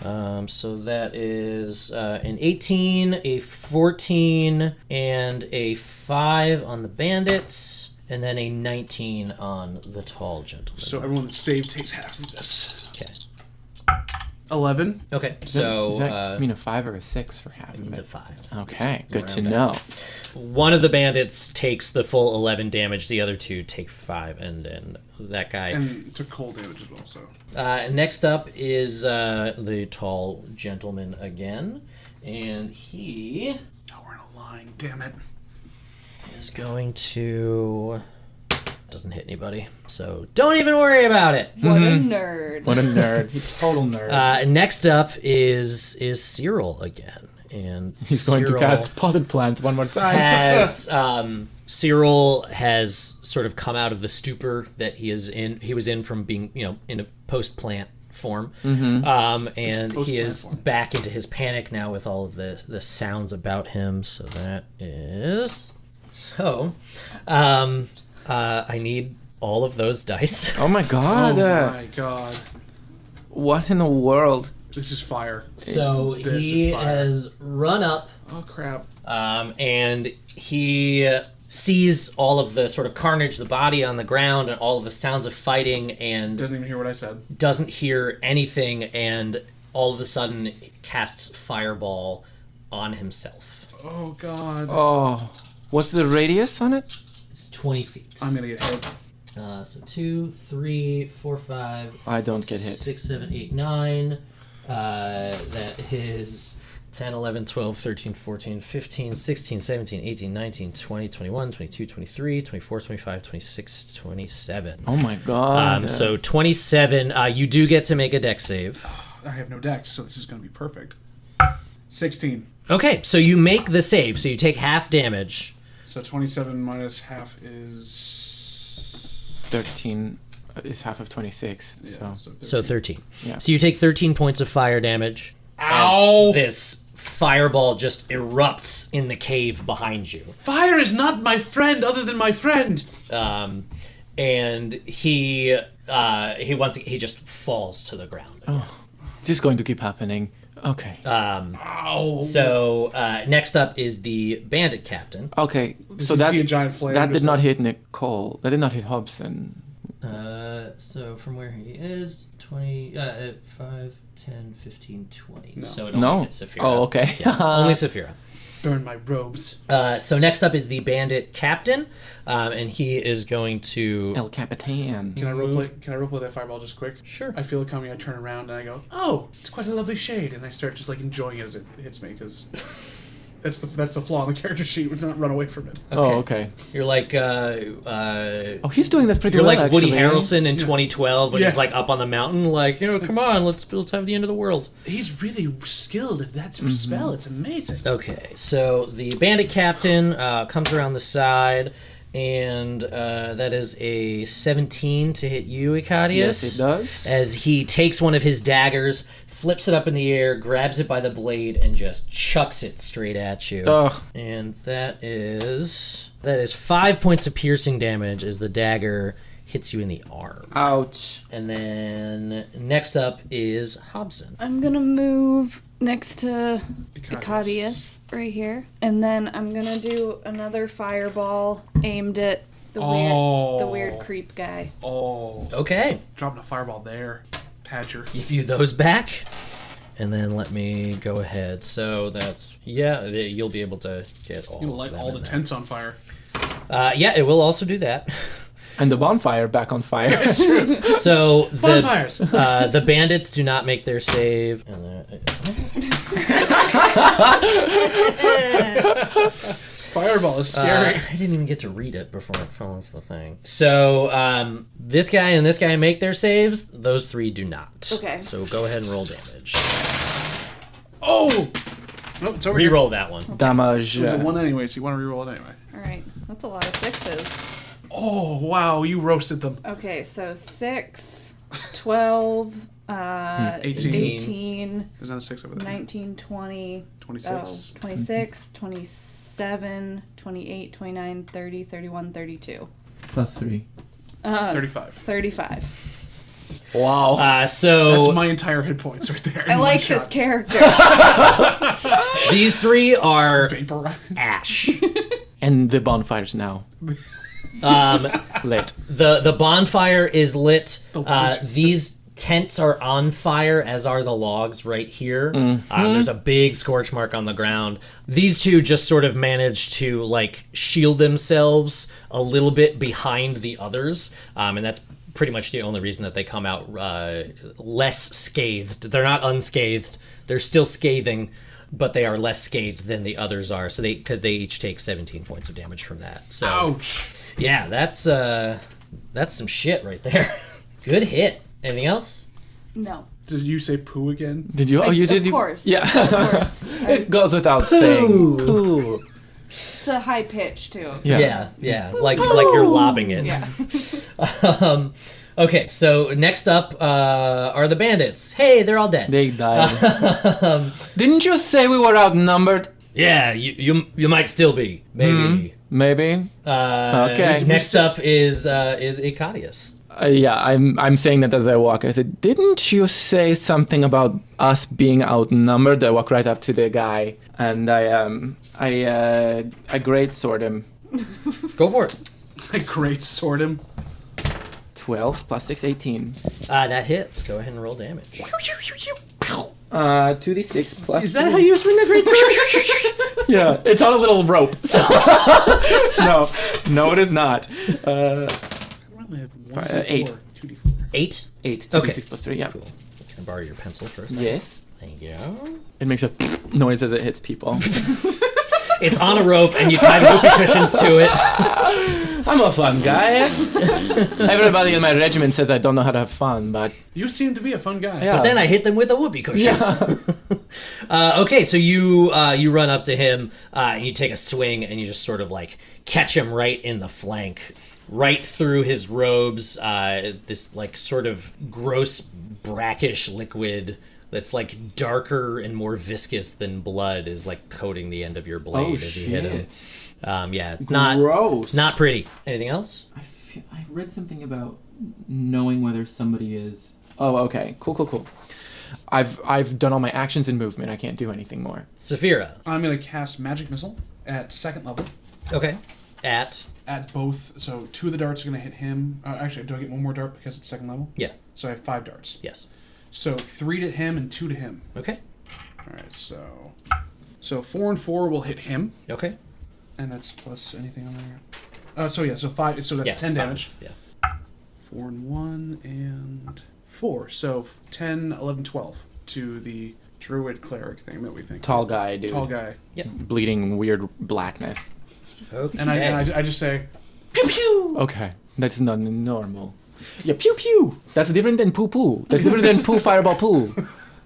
Speaker 4: So that is an 18, a 14, and a 5 on the bandits, and then a 19 on the tall gentleman.
Speaker 5: So everyone that saved takes half of this.
Speaker 4: Okay.
Speaker 5: 11.
Speaker 4: Okay.
Speaker 3: Does
Speaker 4: So
Speaker 3: that mean a 5 or a 6 for half of
Speaker 4: it's a
Speaker 3: it?
Speaker 4: 5.
Speaker 3: Okay, good to
Speaker 4: around
Speaker 3: know.
Speaker 4: One of the bandits takes the full 11 damage. The other 2 take 5, and that guy.
Speaker 5: And took cold damage as well, so.
Speaker 4: Next up is the tall gentleman again, and he
Speaker 5: Oh, we're in a line, damn it.
Speaker 4: is going to. Doesn't hit anybody, so don't even worry about it.
Speaker 2: What a nerd.
Speaker 3: What a nerd. Total nerd.
Speaker 4: Next up is Cyril again, and
Speaker 3: He's going to
Speaker 4: Cyril
Speaker 3: cast potted plants one more time.
Speaker 4: has Cyril has sort of come out of the stupor that he was in from being in a post plant form, and he is
Speaker 5: form.
Speaker 4: back into his panic now with all of the sounds about him. So that is I need all of those dice.
Speaker 3: Oh my god.
Speaker 5: Oh my god.
Speaker 3: What in the world?
Speaker 5: This is fire.
Speaker 4: So
Speaker 5: This
Speaker 4: he
Speaker 5: is fire.
Speaker 4: has run up.
Speaker 5: Oh crap.
Speaker 4: And he sees all of the sort of carnage, the body on the ground, and all of the sounds of fighting, and
Speaker 5: Doesn't even hear what I said.
Speaker 4: doesn't hear anything, and all of a sudden casts Fireball on himself.
Speaker 5: Oh god.
Speaker 3: Oh. What's the radius on it?
Speaker 4: It's 20 feet.
Speaker 5: I'm gonna get hit.
Speaker 4: So 2, 3, 4, 5,
Speaker 3: I don't get hit.
Speaker 4: 6, 7, 8, 9. That is 10, 11, 12, 13, 14, 15, 16, 17, 18, 19, 20, 21, 22, 23, 24, 25, 26, 27.
Speaker 3: Oh my god.
Speaker 4: So 27, you do get to make a dex save.
Speaker 5: I have no dex, so this is gonna be perfect. 16.
Speaker 4: Okay, so you make the save, so you take half damage.
Speaker 5: So 27 minus half is
Speaker 3: 13 is half of 26.
Speaker 5: yeah,
Speaker 3: So
Speaker 4: So 13.
Speaker 3: Yeah.
Speaker 4: So you take 13 points of fire damage.
Speaker 5: Ow!
Speaker 4: As this fireball just erupts in the cave behind you.
Speaker 5: fire is not my friend other than my friend.
Speaker 4: And he just falls to the ground.
Speaker 3: this is going to keep happening. Okay.
Speaker 4: So next up is the bandit captain.
Speaker 3: Okay. So
Speaker 5: you
Speaker 3: that
Speaker 5: see a giant flame
Speaker 3: that did
Speaker 5: just
Speaker 3: not
Speaker 5: like-
Speaker 3: hit Nicole. That did not hit Hobson.
Speaker 4: So from where he is, 20, 5, 10, 15, 20.
Speaker 5: No.
Speaker 4: So it only
Speaker 3: No.
Speaker 4: hits Safphira.
Speaker 3: Oh, okay.
Speaker 4: Yeah, only Safphira.
Speaker 5: Burn my robes.
Speaker 4: So next up is the bandit captain, and he is going to.
Speaker 3: El Capitan.
Speaker 5: Can I roleplay that fireball just quick?
Speaker 4: Sure.
Speaker 5: I feel it coming. I turn around and I go, "Oh, it's quite a lovely shade," and I start just like enjoying it as it hits me because that's the flaw in the character sheet. We not run away from it.
Speaker 3: Oh, okay.
Speaker 4: You're like
Speaker 3: Oh, he's doing that pretty
Speaker 4: you're
Speaker 3: well,
Speaker 4: like Woody
Speaker 3: actually.
Speaker 4: Harrelson in 2012 when he's
Speaker 5: Yeah.
Speaker 4: like up on the mountain, like come on, let's have the end of the world.
Speaker 5: He's really skilled at that spell. It's amazing.
Speaker 4: Okay, so the bandit captain comes around the side, and that is a 17 to hit you, Ekadius.
Speaker 3: Yes, it does.
Speaker 4: As he takes one of his daggers, flips it up in the air, grabs it by the blade, and just chucks it straight at you.
Speaker 3: Ugh.
Speaker 4: And that is 5 points of piercing damage as the dagger hits you in the arm.
Speaker 3: Ouch.
Speaker 4: And then next up is Hobson.
Speaker 2: I'm gonna move next to Ekadius right here. And then I'm going to do another fireball aimed at the weird creep guy.
Speaker 5: Oh.
Speaker 4: Okay.
Speaker 5: Dropping a fireball there. Padger.
Speaker 4: Give you those back. And then let me go ahead. So that's, you'll be able to get all
Speaker 5: You'll light all the tents on fire.
Speaker 4: Yeah, it will also do that.
Speaker 3: And the bonfire back on fire.
Speaker 5: It's true.
Speaker 4: So
Speaker 5: Bonfires.
Speaker 4: The bandits do not make their save.
Speaker 5: Fireball is scary.
Speaker 4: I didn't even get to read it before it fell off the thing. So this guy and this guy make their saves. Those three do not.
Speaker 2: Okay.
Speaker 4: So go ahead and roll damage.
Speaker 5: Oh! No, it's over here.
Speaker 4: Reroll that one.
Speaker 3: Damage.
Speaker 5: It was a 1 anyway, so you want to reroll it anyway.
Speaker 2: All right. That's a lot of 6s.
Speaker 5: Oh, wow, you roasted them.
Speaker 2: Okay, so 6, 12, 18,
Speaker 5: There's another 6 over there.
Speaker 2: 19, 20,
Speaker 5: 26.
Speaker 2: 26, 27, 28, 29, 30, 31, 32.
Speaker 3: Plus 3.
Speaker 5: 35.
Speaker 2: 35.
Speaker 3: Wow.
Speaker 4: So
Speaker 5: That's my entire hit points right there.
Speaker 2: I
Speaker 5: in
Speaker 2: like
Speaker 5: one
Speaker 2: this
Speaker 5: shot.
Speaker 2: character.
Speaker 4: these three are
Speaker 5: Vaporize.
Speaker 4: ash.
Speaker 3: And the bonfire's now lit.
Speaker 4: The bonfire is lit.
Speaker 5: wizard.
Speaker 4: These tents are on fire, as are the logs right here. There's a big scorch mark on the ground. These two just sort of manage to like shield themselves a little bit behind the others, and that's pretty much the only reason that they come out less scathed. They're not unscathed. They're still scathing, but they are less scathed than the others are. So because they each take 17 points of damage from that. So
Speaker 5: Ouch.
Speaker 4: yeah, that's some shit right there. Good hit. Anything else?
Speaker 2: No.
Speaker 5: Did you say poo again?
Speaker 3: Did you? Oh, you did.
Speaker 2: Of course.
Speaker 3: Yeah.
Speaker 2: Of course.
Speaker 3: It goes without saying. Poo.
Speaker 2: It's a high pitch, too.
Speaker 3: Yeah.
Speaker 4: Like you're lobbing it.
Speaker 2: Yeah.
Speaker 4: Okay, so next up are the bandits. Hey, they're all dead.
Speaker 3: They died. Didn't you say we were outnumbered?
Speaker 4: Yeah, you might still be. Maybe.
Speaker 3: Maybe. Okay.
Speaker 4: Next up is Ekadius.
Speaker 3: Yeah, I'm saying that as I walk. I said, didn't you say something about us being outnumbered? I walk right up to the guy and I great sword him.
Speaker 4: Go for it.
Speaker 5: I great sword him.
Speaker 3: 12 plus 6, 18.
Speaker 4: That hits. Go ahead and roll damage.
Speaker 3: 2d6 plus.
Speaker 4: Is that how you swing the great sword?
Speaker 3: Yeah, it's on a little rope. So no, it is not.
Speaker 5: I only have 1 d4,
Speaker 3: 8.
Speaker 5: 2d4.
Speaker 4: 8?
Speaker 3: 8. 2d6
Speaker 4: Okay.
Speaker 3: plus 3. Yeah.
Speaker 4: Cool. Can I borrow your pencil for a second?
Speaker 3: Yes.
Speaker 4: Thank you.
Speaker 3: It makes a noise as it hits people.
Speaker 4: It's on a rope and you tie whoopee cushions to it.
Speaker 3: I'm a fun guy. Everybody in my regiment says I don't know how to have fun, but
Speaker 5: You seem to be a fun guy.
Speaker 3: yeah.
Speaker 4: But then I hit them with a whoopee cushion. Okay, so you run up to him and you take a swing and you just sort of like catch him right in the flank, right through his robes. This like sort of gross brackish liquid that's like darker and more viscous than blood is like coating the end of your blade as you hit him. Yeah, it's
Speaker 3: Gross.
Speaker 4: not pretty. Anything else?
Speaker 3: I read something about knowing whether somebody is. Oh, okay. Cool. I've done all my actions and movement. I can't do anything more.
Speaker 4: Safphira.
Speaker 5: I'm going to cast Magic Missile at 2nd level.
Speaker 4: Okay. At
Speaker 5: both. So 2 of the darts are going to hit him. Actually, do I get 1 more dart because it's 2nd level?
Speaker 4: yeah.
Speaker 5: So I have 5 darts.
Speaker 4: Yes.
Speaker 5: So 3 to him and 2 to him.
Speaker 4: Okay.
Speaker 5: All right, so 4 and 4 will hit him,
Speaker 4: Okay.
Speaker 5: and that's plus anything on there. So 5. So that's
Speaker 4: Yeah,
Speaker 5: 10
Speaker 4: 5.
Speaker 5: damage.
Speaker 4: Yeah.
Speaker 5: 4 and 1 and 4. So 10, 11, 12 to the druid cleric thing that we think.
Speaker 3: Tall guy, dude.
Speaker 5: Tall guy.
Speaker 3: Bleeding weird blackness.
Speaker 4: Okay.
Speaker 5: And I just say, pew pew.
Speaker 3: Okay, that's not normal. Yeah, pew pew. That's different than poo poo. That's different than poo fireball poo.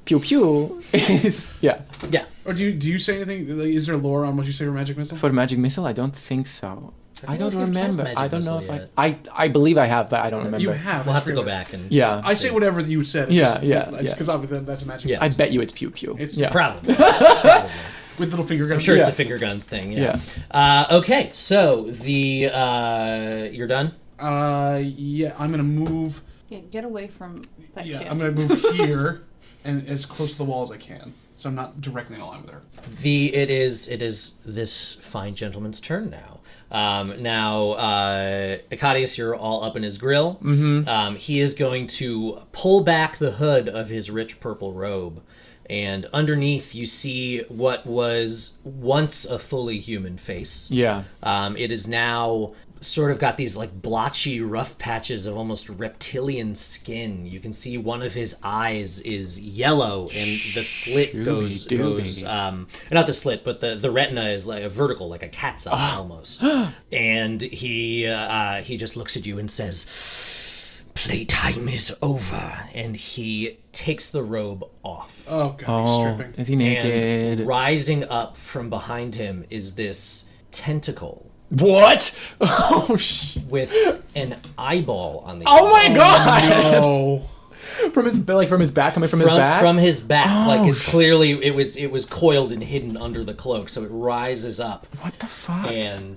Speaker 3: Pew pew is yeah.
Speaker 4: Yeah.
Speaker 5: Or do you say anything? Like, is there lore on what you say for magic missile?
Speaker 3: For magic missile, I don't think so. I don't
Speaker 4: know if you've cast
Speaker 3: remember.
Speaker 4: Magic
Speaker 3: I don't know
Speaker 4: Missile
Speaker 3: if
Speaker 4: yet.
Speaker 3: I believe I have, but I don't remember.
Speaker 5: You have.
Speaker 4: We'll
Speaker 5: I
Speaker 4: have to go
Speaker 5: forget.
Speaker 4: back and
Speaker 3: Yeah.
Speaker 5: I say whatever you said.
Speaker 3: Yeah,
Speaker 5: Just
Speaker 3: yeah.
Speaker 5: because obviously that's a magic.
Speaker 4: Yeah.
Speaker 3: I bet you it's pew pew.
Speaker 5: It's
Speaker 3: yeah.
Speaker 4: probably.
Speaker 5: with little finger guns.
Speaker 4: I'm sure it's
Speaker 3: Yeah.
Speaker 4: a finger guns thing. Yeah. Okay, so you're done.
Speaker 5: Yeah. I'm gonna move.
Speaker 2: Yeah, get away from that
Speaker 5: Yeah,
Speaker 2: kid.
Speaker 5: I'm gonna move here and as close to the wall as I can. So I'm not directly in line with her.
Speaker 4: It is this fine gentleman's turn now. Ekadius, you're all up in his grill. Mm-hmm. He is going to pull back the hood of his rich purple robe, and underneath you see what was once a fully human face.
Speaker 3: Yeah.
Speaker 4: It is now sort of got these like blotchy, rough patches of almost reptilian skin. You can see one of his eyes is yellow, and the slit goes not the slit, but the retina is like a vertical, like a cat's eye almost. And he just looks at you and says, "Playtime is over," and he takes the robe off.
Speaker 5: Oh god, he's stripping.
Speaker 3: Is he naked?
Speaker 4: And rising up from behind him is this tentacle.
Speaker 3: What? Oh,
Speaker 4: with an eyeball on the
Speaker 3: Oh my god!
Speaker 5: No.
Speaker 3: From his back, coming from his back?
Speaker 4: From his back. Like it's clearly it was coiled and hidden under the cloak, so it rises up.
Speaker 3: What the fuck?
Speaker 4: And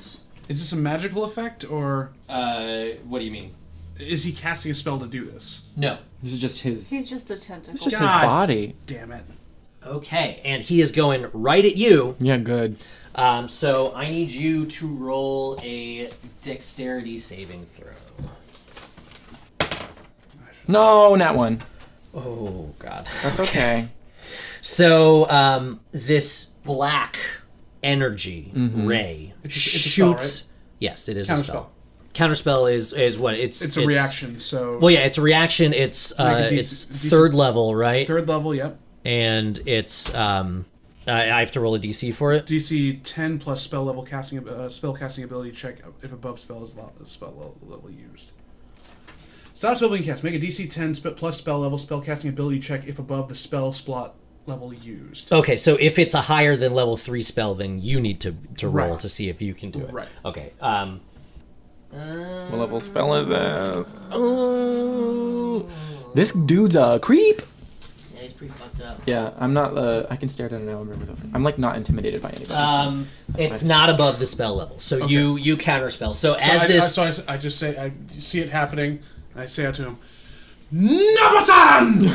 Speaker 5: Is this a magical effect, or
Speaker 4: what do you mean?
Speaker 5: is he casting a spell to do this?
Speaker 4: No.
Speaker 3: This is just his.
Speaker 2: He's just a tentacle.
Speaker 3: It's just
Speaker 5: God.
Speaker 3: his body.
Speaker 5: Damn it.
Speaker 4: Okay, and he is going right at you.
Speaker 3: Yeah, good.
Speaker 4: So I need you to roll a dexterity saving throw.
Speaker 3: No, not one.
Speaker 4: Oh god.
Speaker 3: That's okay.
Speaker 4: So this black energy ray
Speaker 5: It's a spell,
Speaker 4: shoots.
Speaker 5: right?
Speaker 4: Yes, it is
Speaker 5: Counterspell.
Speaker 4: a spell. Counterspell is what
Speaker 5: It's a reaction, so...
Speaker 4: Well, yeah, it's a reaction. It's it's third level, right?
Speaker 5: Third level, yep.
Speaker 4: And it's I have to roll a DC for it.
Speaker 5: DC 10 plus spell level spell casting ability check if above spell level used. Stop spell being cast. Make a DC 10 plus spell casting ability check if above the spell slot level used.
Speaker 4: Okay, so if it's a higher than level 3 spell, then you need to roll
Speaker 5: Right.
Speaker 4: to see if you can do it.
Speaker 5: Right.
Speaker 4: Okay.
Speaker 3: What level spell is this? Oh, this dude's a creep.
Speaker 4: Yeah, he's pretty fucked up.
Speaker 3: Yeah, I'm not. I can stare down an elder with. I'm like not intimidated by anybody. So
Speaker 4: It's not above the spell level, so
Speaker 5: Okay.
Speaker 4: you counterspell. So
Speaker 5: I just say I see it happening, and I say out to him, "Napasan!"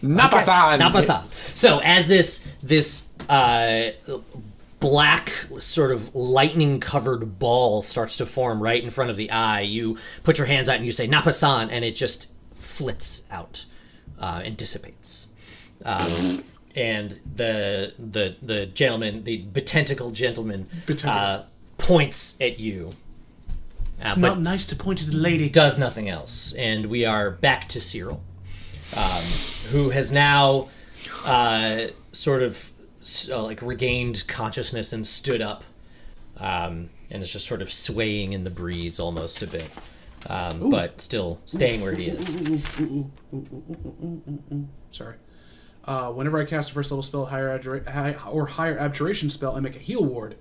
Speaker 3: Napasan.
Speaker 4: Napasan. So as this black sort of lightning covered ball starts to form right in front of the eye, you put your hands out and you say Napasan, and it just flits out and dissipates. And the gentleman, the betentacled gentleman, points at you.
Speaker 5: It's not nice to point at a lady.
Speaker 4: Does nothing else. And we are back to Cyril, who has now sort of like regained consciousness and stood up, and is just sort of swaying in the breeze almost a bit, but still staying where he is.
Speaker 5: Sorry. Whenever I cast a first level spell, higher abjuration spell, I make a heal ward,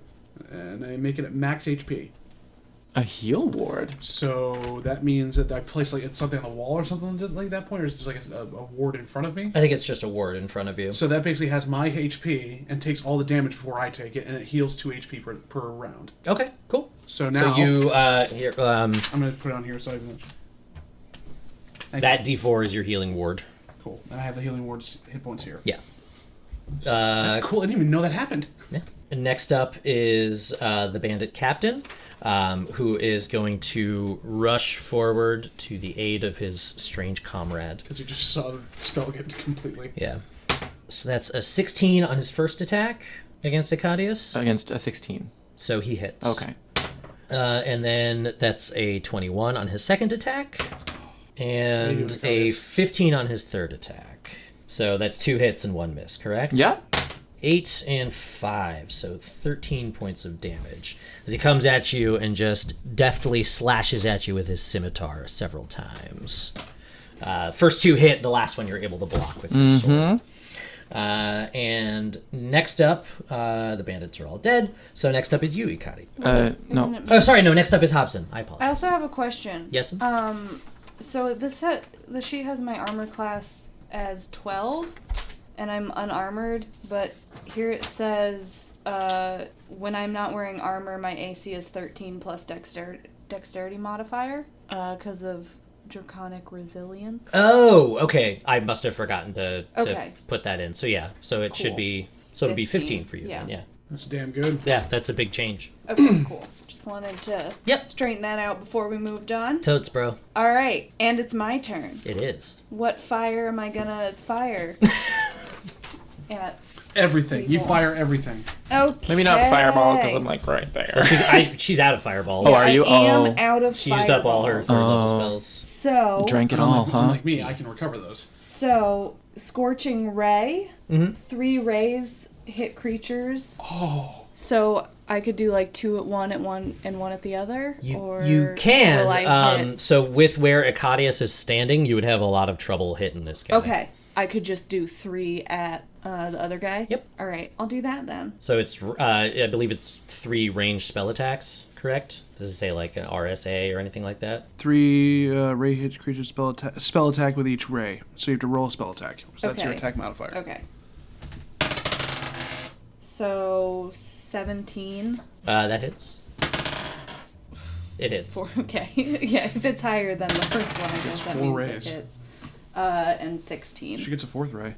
Speaker 5: and I make it at max HP.
Speaker 3: A heal ward.
Speaker 5: So that means that I place like it's something on the wall or something just like that point, or is there like a ward in front of me?
Speaker 4: I think it's just a ward in front of you.
Speaker 5: So that basically has my HP and takes all the damage before I take it, and it heals 2 HP per round.
Speaker 4: Okay, cool.
Speaker 5: So now
Speaker 4: So you here
Speaker 5: I'm gonna put it on here so I can.
Speaker 4: that D4 is your healing ward.
Speaker 5: Cool. And I have the healing ward's hit points here.
Speaker 4: Yeah.
Speaker 5: That's cool. I didn't even know that happened.
Speaker 4: Yeah. And next up is the bandit captain, who is going to rush forward to the aid of his strange comrade.
Speaker 5: Because you just saw the spell get completely.
Speaker 4: Yeah. So that's a 16 on his first attack against Ekadius.
Speaker 3: Against a 16.
Speaker 4: So he hits.
Speaker 3: Okay.
Speaker 4: And then that's a 21 on his second attack. And
Speaker 5: doing,
Speaker 4: a
Speaker 5: Ekadius?
Speaker 4: 15 on his third attack. So that's 2 hits and 1 miss, correct?
Speaker 3: Yeah.
Speaker 4: 8 and 5, so 13 points of damage as he comes at you and just deftly slashes at you with his scimitar several times. First 2 hit, the last one you're able to block with your sword. And next up, the bandits are all dead, so next up is you, Ikari.
Speaker 3: No.
Speaker 4: Oh, sorry, no, next up is Hobson. I
Speaker 2: I
Speaker 4: apologize.
Speaker 2: also have a question.
Speaker 4: Yes?
Speaker 2: So the sheet has my armor class as 12, and I'm unarmored, but here it says when I'm not wearing armor, my AC is 13 plus dexterity modifier because of Draconic Resilience.
Speaker 4: Oh, okay. I must have forgotten to
Speaker 2: Okay.
Speaker 4: put that in. So yeah, so it should
Speaker 2: Cool.
Speaker 4: be it'd be 15 for you
Speaker 2: Yeah.
Speaker 4: then. Yeah.
Speaker 5: That's damn good.
Speaker 4: Yeah, that's a big change.
Speaker 2: Okay, cool. Just wanted to
Speaker 4: Yep.
Speaker 2: straighten that out before we moved on.
Speaker 4: Totes, bro.
Speaker 2: All right, and it's my turn.
Speaker 4: It is.
Speaker 2: What fire am I gonna fire? At
Speaker 5: Everything. You
Speaker 2: Evil.
Speaker 5: fire everything.
Speaker 2: okay.
Speaker 3: Maybe not fireball because I'm like right there.
Speaker 4: She's out of fireballs.
Speaker 3: Oh, are you?
Speaker 2: I am
Speaker 3: Oh.
Speaker 2: out of
Speaker 4: She used up all her
Speaker 2: fireballs.
Speaker 4: third level spells.
Speaker 2: So
Speaker 3: Drank it all, huh?
Speaker 5: Unlike me, I can recover those.
Speaker 2: So Scorching Ray.
Speaker 4: Mhm.
Speaker 2: 3 rays hit creatures.
Speaker 5: Oh.
Speaker 2: So I could do like 2 at one and one at the other.
Speaker 4: You
Speaker 2: or
Speaker 4: you
Speaker 2: will I
Speaker 4: can.
Speaker 2: hit?
Speaker 4: So with where Ekadius is standing, you would have a lot of trouble hitting this guy.
Speaker 2: Okay, I could just do 3 at the other guy.
Speaker 4: Yep.
Speaker 2: All right, I'll do that then.
Speaker 4: So it's I believe it's 3 ranged spell attacks. Correct? Does it say like an RSA or anything like that?
Speaker 6: 3 ray hit creature spell attack with each ray. So you have to roll a spell attack. So that's your
Speaker 2: Okay.
Speaker 6: attack modifier.
Speaker 2: Okay. So 17.
Speaker 4: That hits. It hits.
Speaker 2: Okay. Yeah, if it's higher than the first one, I guess
Speaker 6: It's
Speaker 2: that
Speaker 6: 4
Speaker 2: means
Speaker 6: rays.
Speaker 2: it hits. And 16.
Speaker 6: She gets a 4th ray.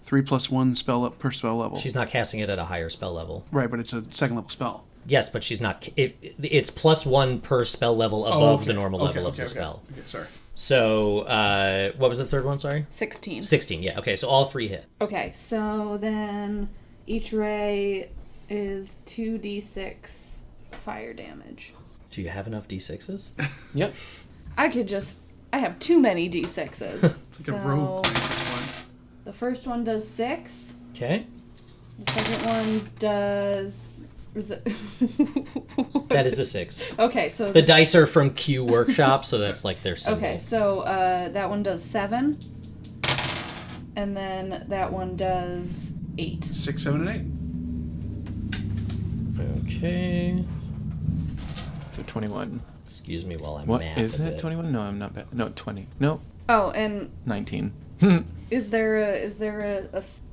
Speaker 6: 3 plus 1 spell up per spell level.
Speaker 4: She's not casting it at a higher spell level.
Speaker 6: Right, but it's a 2nd level spell.
Speaker 4: Yes, but she's not. It's +1 per spell level above the normal level of the spell.
Speaker 6: Okay, sorry.
Speaker 4: So, what was the third one? Sorry.
Speaker 2: 16.
Speaker 4: 16. Yeah. Okay. So all 3 hit.
Speaker 2: Okay, so then each ray is 2d6 fire damage.
Speaker 4: Do you have enough d6s?
Speaker 3: Yep.
Speaker 2: I have too many d6s.
Speaker 6: It's like a rogue playing at this point.
Speaker 2: The first one does 6.
Speaker 4: Okay.
Speaker 2: The second one does.
Speaker 4: That is a 6.
Speaker 2: Okay, so
Speaker 4: The dice are from Q Workshop, so that's like their symbol.
Speaker 2: okay, so that one does 7, and then that one does 8.
Speaker 6: 6, 7, and 8.
Speaker 4: Okay.
Speaker 3: So 21.
Speaker 4: Excuse me while I
Speaker 3: What
Speaker 4: math
Speaker 3: is
Speaker 4: a
Speaker 3: it?
Speaker 4: bit.
Speaker 3: 21? No, I'm not bad. No, 20. No,
Speaker 2: Oh, and
Speaker 3: 19.
Speaker 2: is there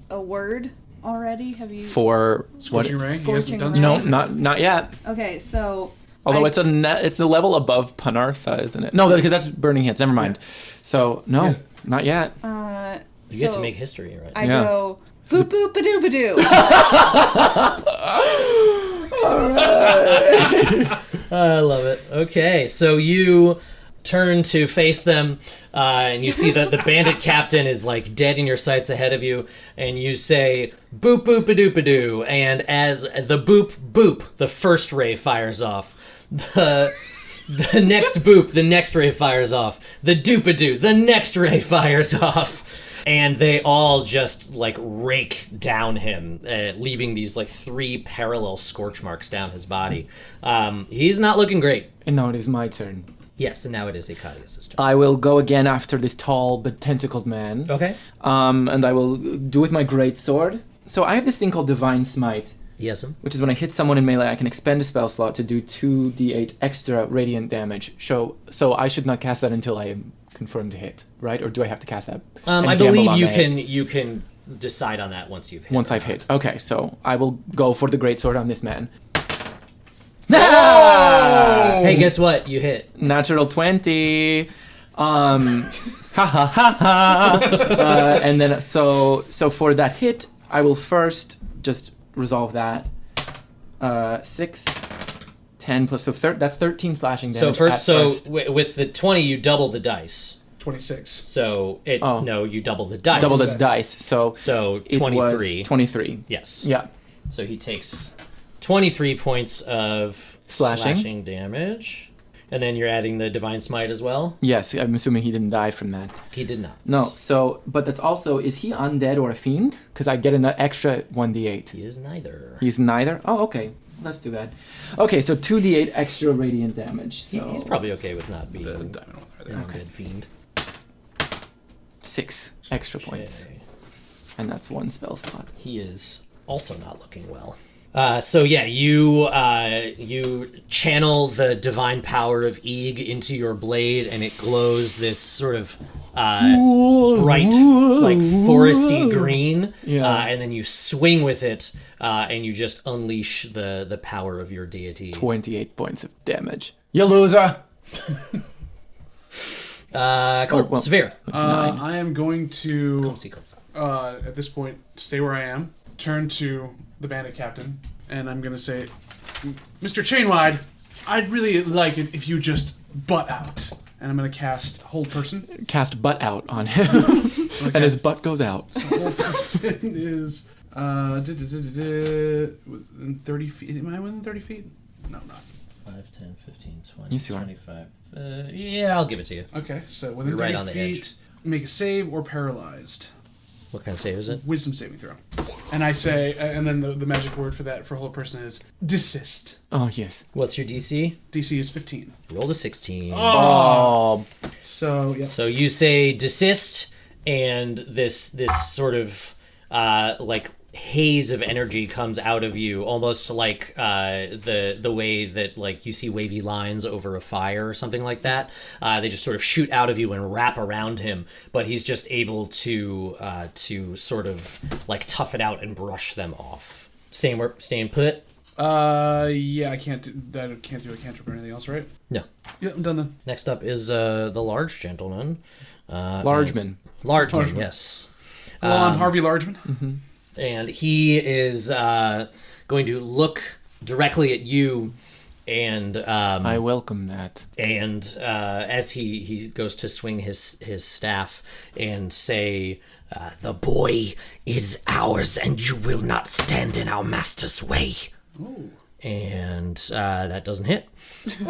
Speaker 2: a word already? Have you?
Speaker 3: For what?
Speaker 5: Scorching ray. He
Speaker 2: Scorching
Speaker 5: hasn't done
Speaker 2: ray.
Speaker 3: No,
Speaker 5: so.
Speaker 3: not yet.
Speaker 2: Okay, so.
Speaker 3: Although
Speaker 2: I-
Speaker 3: it's the level above Panartha, isn't it? No, because that's burning hits. Never mind. So no,
Speaker 5: Yeah.
Speaker 3: not yet.
Speaker 4: You get to
Speaker 2: so
Speaker 4: make history, right?
Speaker 2: I
Speaker 3: Yeah.
Speaker 2: go boop boop ba doo ba doo.
Speaker 4: I love it. Okay, so you turn to face them, and you see that the bandit captain is like dead in your sights ahead of you, and you say boop boop a doop a doo, and as the boop boop, the first ray fires off. The next boop, the next ray fires off. The doop a doo, the next ray fires off. And they all just like rake down him, leaving these like 3 parallel scorch marks down his body. He's not looking great.
Speaker 3: And now it is my turn.
Speaker 4: Yes, and now it is Ekadius' turn.
Speaker 3: I will go again after this tall but tentacled man.
Speaker 4: Okay.
Speaker 3: And I will do with my great sword. So I have this thing called Divine Smite,
Speaker 4: Yes.
Speaker 3: which is when I hit someone in melee, I can expend a spell slot to do 2d8 extra radiant damage. So I should not cast that until I am confirmed to hit, right? Or do I have to cast that? and
Speaker 4: I
Speaker 3: gamble
Speaker 4: believe
Speaker 3: on
Speaker 4: you
Speaker 3: the
Speaker 4: can
Speaker 3: hit?
Speaker 4: you can decide on that once you've hit.
Speaker 3: Once
Speaker 4: or
Speaker 3: I've
Speaker 4: not.
Speaker 3: hit. Okay, so I will go for the great sword on this man.
Speaker 4: Hey, guess what? You hit.
Speaker 3: Natural 20. Ha ha ha ha. And then so for that hit, I will first just resolve that. 6, 10 plus that's 13 slashing damage.
Speaker 4: So with the 20, you double the dice.
Speaker 5: 26.
Speaker 4: So it's
Speaker 3: Oh.
Speaker 4: no, you double the dice.
Speaker 3: double the dice. So it
Speaker 4: 23.
Speaker 3: was 23.
Speaker 4: Yes.
Speaker 3: Yeah.
Speaker 4: So he takes 23 points of
Speaker 3: Slashing.
Speaker 4: damage. And then you're adding the Divine Smite as well?
Speaker 3: Yes, I'm assuming he didn't die from that.
Speaker 4: He did not.
Speaker 3: No, so, but that's also, is he undead or a fiend? Because I get an extra 1d8.
Speaker 4: He is neither.
Speaker 3: He's neither? Oh, okay. Let's do that. Okay, so 2d8 extra radiant damage. So
Speaker 4: He's probably okay with not being
Speaker 5: The
Speaker 4: an
Speaker 5: diamond one right there.
Speaker 4: undead fiend.
Speaker 3: 6 extra points.
Speaker 4: Okay.
Speaker 3: And that's 1 spell slot.
Speaker 4: He is also not looking well. So yeah, you channel the divine power of Eeg into your blade, and it glows this sort of bright, like foresty green.
Speaker 3: Yeah.
Speaker 4: And then you swing with it, and you just unleash the power of your deity.
Speaker 3: 28 points of damage. You loser!
Speaker 4: Cool.
Speaker 3: well,
Speaker 4: Safphira.
Speaker 5: I am going to,
Speaker 4: Come see.
Speaker 5: at this point, stay where I am, turn to the bandit captain, and I'm going to say, Mr. Chainwide, I'd really like it if you just butt out. And I'm going to cast Hold Person.
Speaker 3: Cast butt out on him, and his butt goes out.
Speaker 5: So Hold Person is within 30 feet. Am I within 30 feet? No, I'm not.
Speaker 4: 5, 10, 15, 20,
Speaker 3: Yes, you are.
Speaker 4: 25. Yeah, I'll give it to you.
Speaker 5: Okay, so within
Speaker 4: You're
Speaker 5: 30
Speaker 4: right on the
Speaker 5: feet,
Speaker 4: edge.
Speaker 5: make a save or paralyzed.
Speaker 4: What kind of save is it?
Speaker 5: Wisdom saving throw. And I say, and then the magic word for that for Hold Person is desist.
Speaker 3: Oh yes.
Speaker 4: What's your DC?
Speaker 5: DC is 15.
Speaker 4: Roll a 16.
Speaker 3: Oh.
Speaker 5: So, yeah.
Speaker 4: So you say desist, and this sort of like haze of energy comes out of you, almost like the way that like you see wavy lines over a fire or something like that. They just sort of shoot out of you and wrap around him, but he's just able to sort of like tough it out and brush them off. Staying put.
Speaker 5: Yeah, I can't do a cantrip or anything else, right?
Speaker 4: No.
Speaker 5: Yeah, I'm done then.
Speaker 4: Next up is the large gentleman.
Speaker 3: Largeman.
Speaker 4: Largeman, yes.
Speaker 5: Hello, I'm Harvey Largeman.
Speaker 3: Mm-hmm.
Speaker 4: And he is going to look directly at you, and
Speaker 3: I welcome that.
Speaker 4: and as he goes to swing his staff and say, "The boy is ours, and you will not stand in our master's way."
Speaker 5: Ooh.
Speaker 4: And that doesn't hit.
Speaker 3: Will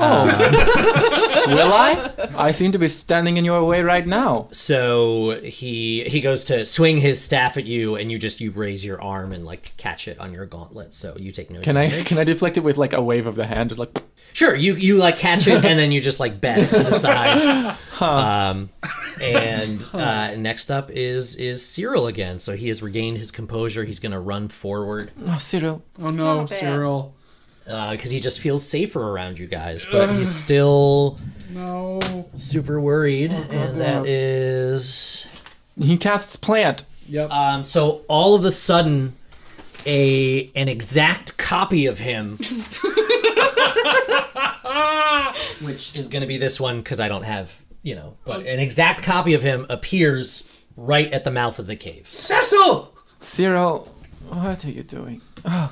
Speaker 3: I? I seem to be standing in your way right now.
Speaker 4: So he goes to swing his staff at you, and you raise your arm and like catch it on your gauntlet. So you take no
Speaker 3: Can
Speaker 4: damage.
Speaker 3: I deflect it with like a wave of the hand, just like?
Speaker 4: Sure, you like catch it and then you just like bat it to the side. Next up is Cyril again. So he has regained his composure. He's gonna run forward
Speaker 3: Oh, Cyril.
Speaker 5: Oh no,
Speaker 2: Stop it.
Speaker 5: Cyril.
Speaker 4: because he just feels safer around you guys, but he's still
Speaker 5: No.
Speaker 4: super worried, and that is.
Speaker 3: He casts plant.
Speaker 5: Yep.
Speaker 4: So all of a sudden, an exact copy of him, which is going to be this one because I don't have, but an exact copy of him appears right at the mouth of the cave.
Speaker 5: Cecil!
Speaker 3: Cyril, what are you doing? Oh.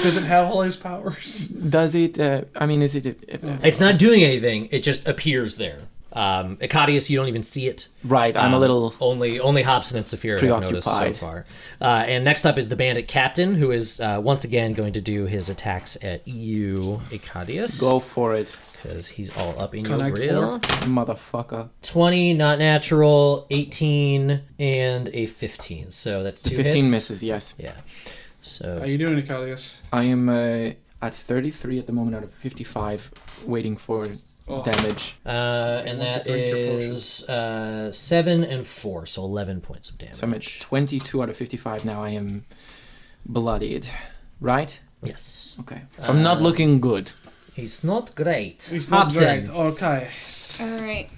Speaker 5: Does it have all his powers?
Speaker 3: Does it? Is it?
Speaker 4: It's not doing anything. It just appears there. Ekadius, you don't even see it.
Speaker 3: Right, I'm a little
Speaker 4: Only Hobson and Safphira have noticed so
Speaker 3: preoccupied.
Speaker 4: far. And next up is the bandit captain, who is once again going to do his attacks at you, Ekadius.
Speaker 3: Go for it,
Speaker 4: Because he's all up in
Speaker 5: Connect
Speaker 4: your grill.
Speaker 3: motherfucker.
Speaker 4: 20, not natural, 18, and a 15. So that's 2
Speaker 3: 15
Speaker 4: hits.
Speaker 3: misses. Yes,
Speaker 4: Yeah.
Speaker 5: How
Speaker 4: So
Speaker 5: you doing, Ekadius?
Speaker 3: I am at 33 at the moment out of 55, waiting for damage.
Speaker 4: and
Speaker 5: once
Speaker 4: that
Speaker 5: you drink your
Speaker 4: is 7 and 4, so 11 points of damage.
Speaker 3: So I'm at 22 out of 55 now. I am bloodied, right?
Speaker 4: Yes.
Speaker 3: Okay. So I'm not looking good.
Speaker 4: He's not great.
Speaker 5: He's not
Speaker 4: Hobson.
Speaker 5: great. Okay.
Speaker 2: Alright.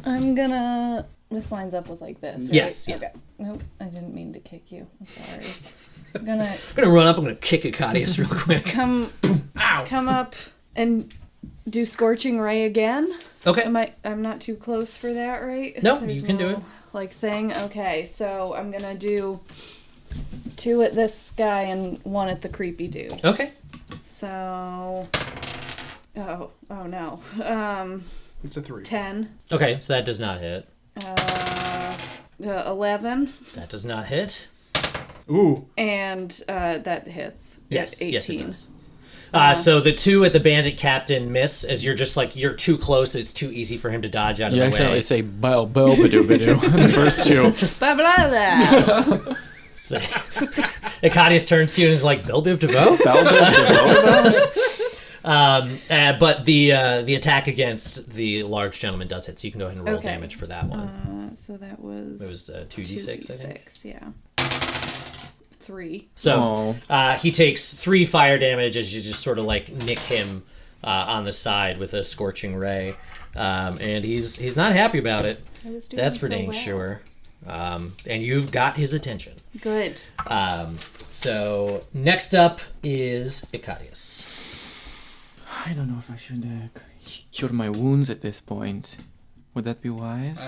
Speaker 2: I'm gonna. This lines up with like this. Right?
Speaker 4: Yes, yeah.
Speaker 2: Okay. Nope, I didn't mean to kick you. I'm sorry. I'm gonna
Speaker 4: I'm gonna run up. I'm gonna kick Ekadius real quick.
Speaker 2: come up and do Scorching Ray again.
Speaker 4: Okay.
Speaker 2: I'm not too close for that, right?
Speaker 4: No,
Speaker 2: There's
Speaker 4: you can do
Speaker 2: no,
Speaker 4: it.
Speaker 2: Like thing. Okay, so I'm gonna do 2 at this guy and 1 at the creepy dude.
Speaker 4: Okay.
Speaker 2: So, oh no.
Speaker 5: It's a 3.
Speaker 2: 10.
Speaker 4: Okay, so that does not hit.
Speaker 2: 11.
Speaker 4: That does not hit.
Speaker 5: Ooh.
Speaker 2: And that hits.
Speaker 4: Yes,
Speaker 2: 18.
Speaker 4: yes it does. So the 2 at the bandit captain miss as you're just like you're too close. It's too easy for him to dodge out of
Speaker 3: You
Speaker 4: the
Speaker 3: accidentally
Speaker 4: way.
Speaker 3: say "bo bo badoo badoo" the first 2.
Speaker 2: Blah, blah, blah.
Speaker 4: So, Ekadius turns to you and is like, "Bell Biv DeVoe?" But the attack against the large gentleman does hit, so you can go ahead and roll
Speaker 2: Okay.
Speaker 4: damage for that one.
Speaker 2: So that was.
Speaker 4: It was 2d6, I think.
Speaker 2: 2d6, yeah. 3.
Speaker 4: So he takes 3 fire damage as you just sort of like nick him on the side with a scorching ray, and he's not happy about it.
Speaker 2: I was doing
Speaker 4: That's for
Speaker 2: so
Speaker 4: dang
Speaker 2: well.
Speaker 4: sure. And you've got his attention.
Speaker 2: Good.
Speaker 4: So next up is Ekadius.
Speaker 3: I don't know if I should cure my wounds at this point. Would that be wise?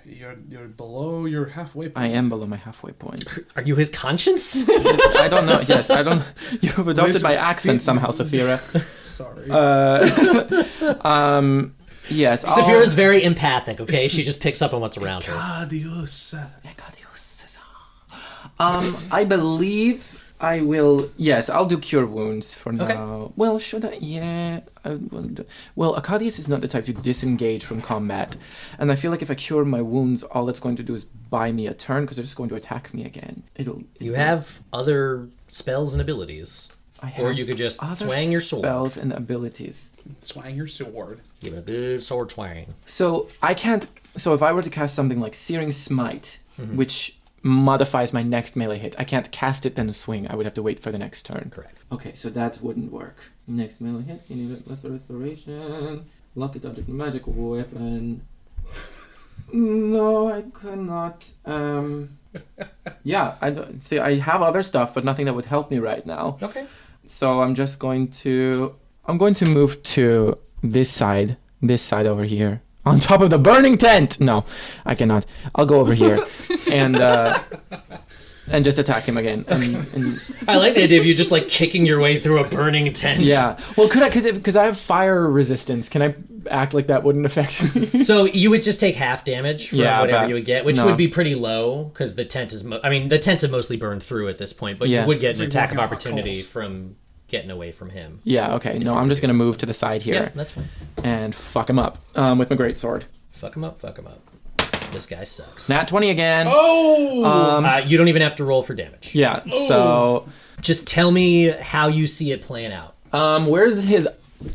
Speaker 5: You're below your halfway point.
Speaker 3: I am below my halfway point.
Speaker 4: Are you his conscience?
Speaker 3: I don't know. Yes, I don't. You've adopted my accent somehow, Safphira.
Speaker 5: Sorry.
Speaker 3: Yes.
Speaker 4: Saphira's very empathic, okay? She just picks up on what's around her.
Speaker 5: Ekadius.
Speaker 3: I believe I will. Yes, I'll do cure wounds for now.
Speaker 4: Okay.
Speaker 3: Well, should I? Yeah. Well, Ekadius is not the type to disengage from combat, and I feel like if I cure my wounds, all it's going to do is buy me a turn because they're just going to attack me again.
Speaker 4: You have other spells and abilities. Or you could just swang your sword.
Speaker 3: Spells and abilities.
Speaker 5: Swang your sword.
Speaker 4: Give it a good sword twang.
Speaker 3: So I can't. So if I were to cast something like Searing Smite, which modifies my next melee hit, I can't cast it then swing. I would have to wait for the next turn.
Speaker 4: Correct.
Speaker 3: Okay, so that wouldn't work. Next melee hit, you need a restoration. Lock it object, magic weapon. No, I cannot. Yeah, I don't see. I have other stuff, but nothing that would help me right now.
Speaker 4: Okay.
Speaker 3: So I'm just going to. I'm going to move to this side over here, on top of the burning tent. No, I cannot. I'll go over here, and just attack him again. And
Speaker 4: I like the idea of you just like kicking your way through a burning tent.
Speaker 3: yeah. Well, could I? Because I have fire resistance. Can I act like that wouldn't affect me?
Speaker 4: So you would just take half damage from whatever you would get, which
Speaker 3: no.
Speaker 4: would be pretty low because the tent is. The tents have mostly burned through at this point, but
Speaker 3: Yeah.
Speaker 4: you would get an
Speaker 5: like
Speaker 4: attack of
Speaker 5: walking on
Speaker 4: opportunity
Speaker 5: coals.
Speaker 4: from getting away from him.
Speaker 3: Yeah. Okay. No, I'm just gonna move to the side
Speaker 4: Yeah,
Speaker 3: here
Speaker 4: that's fine.
Speaker 3: and fuck him up with my great sword.
Speaker 4: Fuck him up. Fuck him up. This guy sucks.
Speaker 3: Nat 20 again.
Speaker 5: Oh!
Speaker 4: You don't even have to roll for damage.
Speaker 3: Yeah. So,
Speaker 4: Just tell me how you see it playing out.
Speaker 3: where's his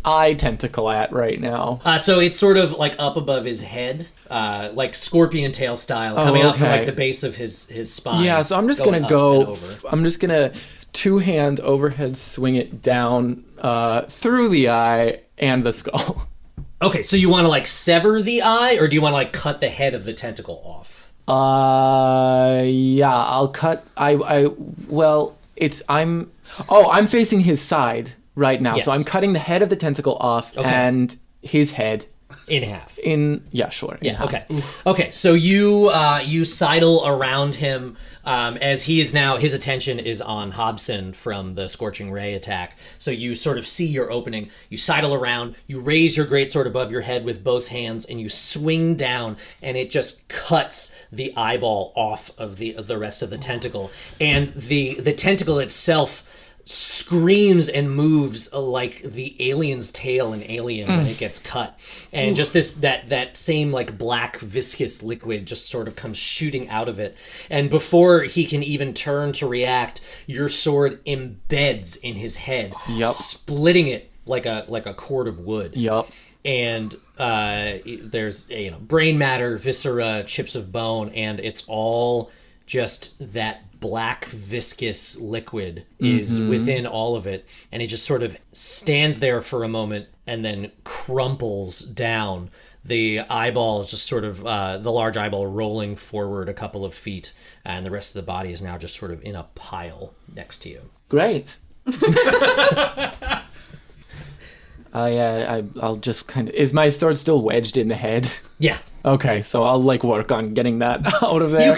Speaker 3: eye tentacle at right now?
Speaker 4: So it's sort of like up above his head, like scorpion tail style, coming out from
Speaker 3: okay.
Speaker 4: like the base of his spine.
Speaker 3: Yeah. So I'm just
Speaker 4: going
Speaker 3: gonna
Speaker 4: up
Speaker 3: go.
Speaker 4: and over.
Speaker 3: I'm just gonna two-hand overhead swing it down through the eye and the skull.
Speaker 4: Okay, so you want to like sever the eye, or do you want to like cut the head of the tentacle off?
Speaker 3: Yeah. I'll cut. I'm facing his side right now, so
Speaker 4: Yes.
Speaker 3: I'm cutting the head of the tentacle off and his head
Speaker 4: In half.
Speaker 3: sure. in
Speaker 4: Yeah.
Speaker 3: half.
Speaker 4: Okay. Okay. So you sidle around him as he is now. His attention is on Hobson from the Scorching Ray attack. So you sort of see your opening. You sidle around. You raise your greatsword above your head with both hands, and you swing down, and it just cuts the eyeball off of the rest of the tentacle, and the tentacle itself screams and moves like the alien's tail in Alien when it gets cut, and just that same like black viscous liquid just sort of comes shooting out of it, and before he can even turn to react, your sword embeds in his head,
Speaker 3: Yup.
Speaker 4: splitting it like a cord of wood.
Speaker 3: Yup.
Speaker 4: And there's brain matter, viscera, chips of bone, and it's all just that black viscous liquid is within all of it, and it just sort of stands there for a moment and then crumples down. The eyeball is just sort of the large eyeball rolling forward a couple of feet, and the rest of the body is now just sort of in a pile next to you.
Speaker 3: Great. I'll just kind of. Is my sword still wedged in the head?
Speaker 4: Yeah.
Speaker 3: Okay, so I'll like work on getting that out of there.
Speaker 4: You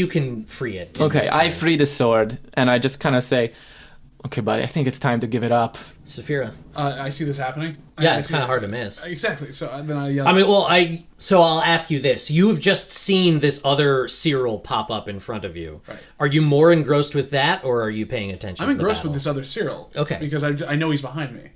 Speaker 4: can free it. in
Speaker 3: Okay,
Speaker 4: this
Speaker 3: I
Speaker 4: time.
Speaker 3: free the sword and I just kind of say, "Okay, buddy, I think it's time to give it up."
Speaker 4: Safphira.
Speaker 5: I see this happening.
Speaker 4: Yeah,
Speaker 5: I
Speaker 4: it's
Speaker 5: see
Speaker 4: kind of
Speaker 5: this.
Speaker 4: hard to miss.
Speaker 5: Exactly. So then I yell.
Speaker 4: I mean, so I'll ask you this. You have just seen this other Cyril pop up in front of you.
Speaker 5: Right.
Speaker 4: Are you more engrossed with that, or are you paying attention
Speaker 5: I'm
Speaker 4: to the
Speaker 5: engrossed with
Speaker 4: battle?
Speaker 5: this other Cyril.
Speaker 4: Okay.
Speaker 5: Because I know he's behind me.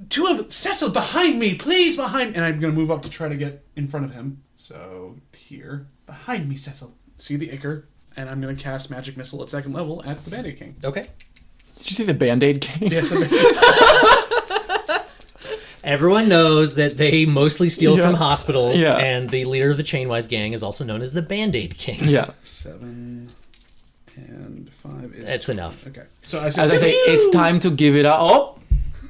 Speaker 5: Two of them. Cecil, behind me, please, behind. And I'm going to move up to try to get in front of him. So here. Behind me, Cecil. See the Ichor. And I'm going to cast Magic Missile at 2nd level at the Bandit King.
Speaker 4: Okay.
Speaker 3: Did you see the Band-Aid King?
Speaker 5: Yes,
Speaker 4: Everyone knows that they mostly steal
Speaker 3: Yeah.
Speaker 4: from hospitals,
Speaker 3: Yeah.
Speaker 4: and the leader of the Chainwise gang is also known as the Band-Aid King.
Speaker 3: Yeah.
Speaker 5: 7 and 5 is...
Speaker 4: That's enough.
Speaker 5: Okay. So I
Speaker 3: As I say, it's time to give it up. Oh!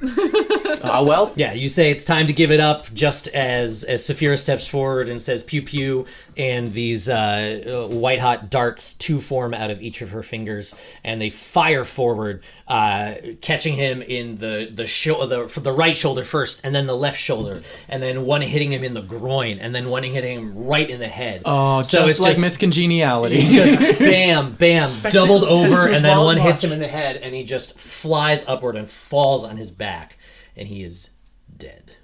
Speaker 3: Well.
Speaker 4: Yeah, you say it's time to give it up just as Safphira steps forward and says pew pew, and these white-hot darts, 2 form out of each of her fingers, and they fire forward, catching him in the right shoulder first, and then the left shoulder, and then one hitting him in the groin, and then one hitting him right in the head.
Speaker 3: Oh,
Speaker 4: so
Speaker 3: just like Miss Congeniality.
Speaker 4: Just bam, bam, doubled over, and then one hits
Speaker 5: watch.
Speaker 4: him in the head, and he just flies upward and falls on his back, and he is dead.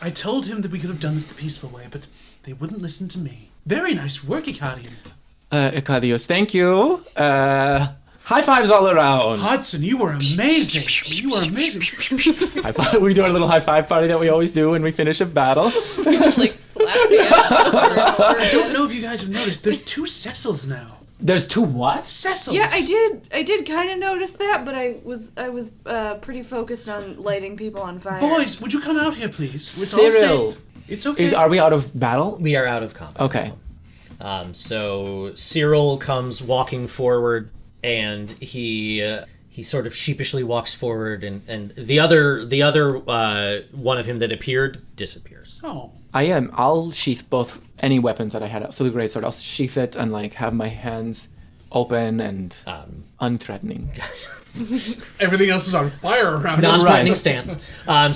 Speaker 5: I told him that we could have done this the peaceful way, but they wouldn't listen to me. Very nice work, Ekadius.
Speaker 3: Ekadius, thank you. High fives all around.
Speaker 5: Hobson, you were amazing. You were amazing.
Speaker 3: High five. We do our little high five party that we always do when we finish a battle.
Speaker 2: Like slap hands over and over
Speaker 5: I don't
Speaker 2: again.
Speaker 5: know if you guys have noticed, there's 2 Cecils now.
Speaker 3: There's 2 what?
Speaker 5: Cecils.
Speaker 2: Yeah, I did kind of notice that, but I was pretty focused on lighting people on fire.
Speaker 5: Boys, would you come out here, please? It's all
Speaker 3: Cyril.
Speaker 5: safe. It's okay.
Speaker 3: Are we out of battle?
Speaker 4: We are out of combat.
Speaker 3: Okay.
Speaker 4: So Cyril comes walking forward, and he sort of sheepishly walks forward, and the other one of him that appeared disappears.
Speaker 5: Oh.
Speaker 3: I'll sheath both any weapons that I had. So the greatsword, I'll sheath it and like have my hands open and unthreatening.
Speaker 5: Everything else is on fire around us.
Speaker 4: Non-threatening stance.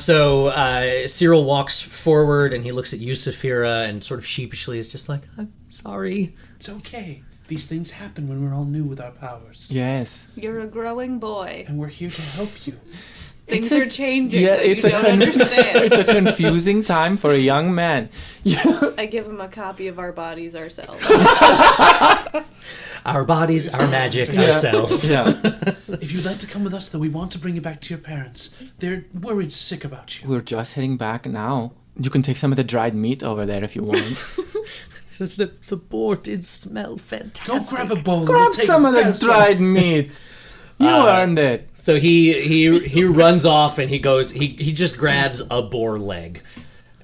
Speaker 4: So Cyril walks forward, and he looks at you, Safphira, and sort of sheepishly is just like, I'm sorry.
Speaker 5: It's okay. These things happen when we're all new with our powers.
Speaker 3: Yes.
Speaker 2: You're a growing boy.
Speaker 5: And we're here to help you.
Speaker 2: Things are changing.
Speaker 3: Yeah,
Speaker 2: that
Speaker 3: it's
Speaker 2: you
Speaker 3: a
Speaker 2: don't understand.
Speaker 3: it's a confusing time for a young man.
Speaker 2: I give him a copy of Our Bodies Ourselves.
Speaker 4: Our bodies, our magic, ourselves.
Speaker 3: Yeah.
Speaker 5: If you'd like to come with us, though, we want to bring you back to your parents. They're worried sick about you.
Speaker 3: We're just heading back now. You can take some of the dried meat over there if you want.
Speaker 4: Says the boar did smell fantastic.
Speaker 5: Go grab a bowl.
Speaker 3: Grab some of the dried meat. You earned it.
Speaker 4: So he runs off, and he goes. He just grabs a boar leg,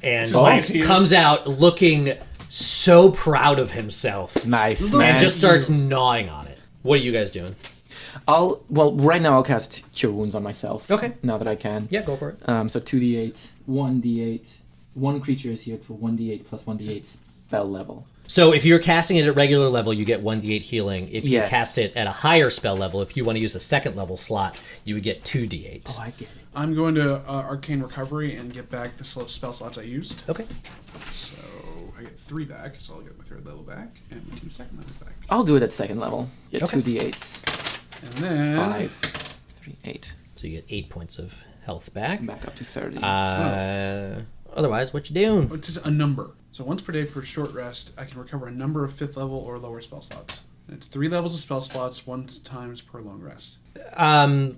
Speaker 4: and comes out looking so proud of himself.
Speaker 3: Nice,
Speaker 4: And
Speaker 3: man.
Speaker 4: just starts gnawing on it. What are you guys doing?
Speaker 3: Right now I'll cast Cure Wounds on myself.
Speaker 4: Okay.
Speaker 3: Now that I can.
Speaker 4: Yeah, go for it.
Speaker 3: So 2d8, 1d8. One creature is healed for 1d8 plus 1d8 spell level.
Speaker 4: So if you're casting it at regular level, you get 1d8 healing. If you
Speaker 3: Yes.
Speaker 4: cast it at a higher spell level, if you want to use a second level slot, you would get 2d8.
Speaker 3: Oh, I get it.
Speaker 6: I'm going to Arcane Recovery and get back the spell slots I used.
Speaker 4: Okay.
Speaker 6: So I get 3 back, so I'll get my 3rd level back and my 2 second levels back.
Speaker 3: I'll do it at second level. Get
Speaker 4: Okay.
Speaker 3: 2d8s.
Speaker 6: And then
Speaker 3: 5, 3, 8.
Speaker 4: So you get 8 points of health back.
Speaker 3: Back up to 30.
Speaker 4: Otherwise, what you doing?
Speaker 6: it's just a number. So once per day per short rest, I can recover a number of 5th level or lower spell slots. And it's 3 levels of spell slots, 1 times per long rest.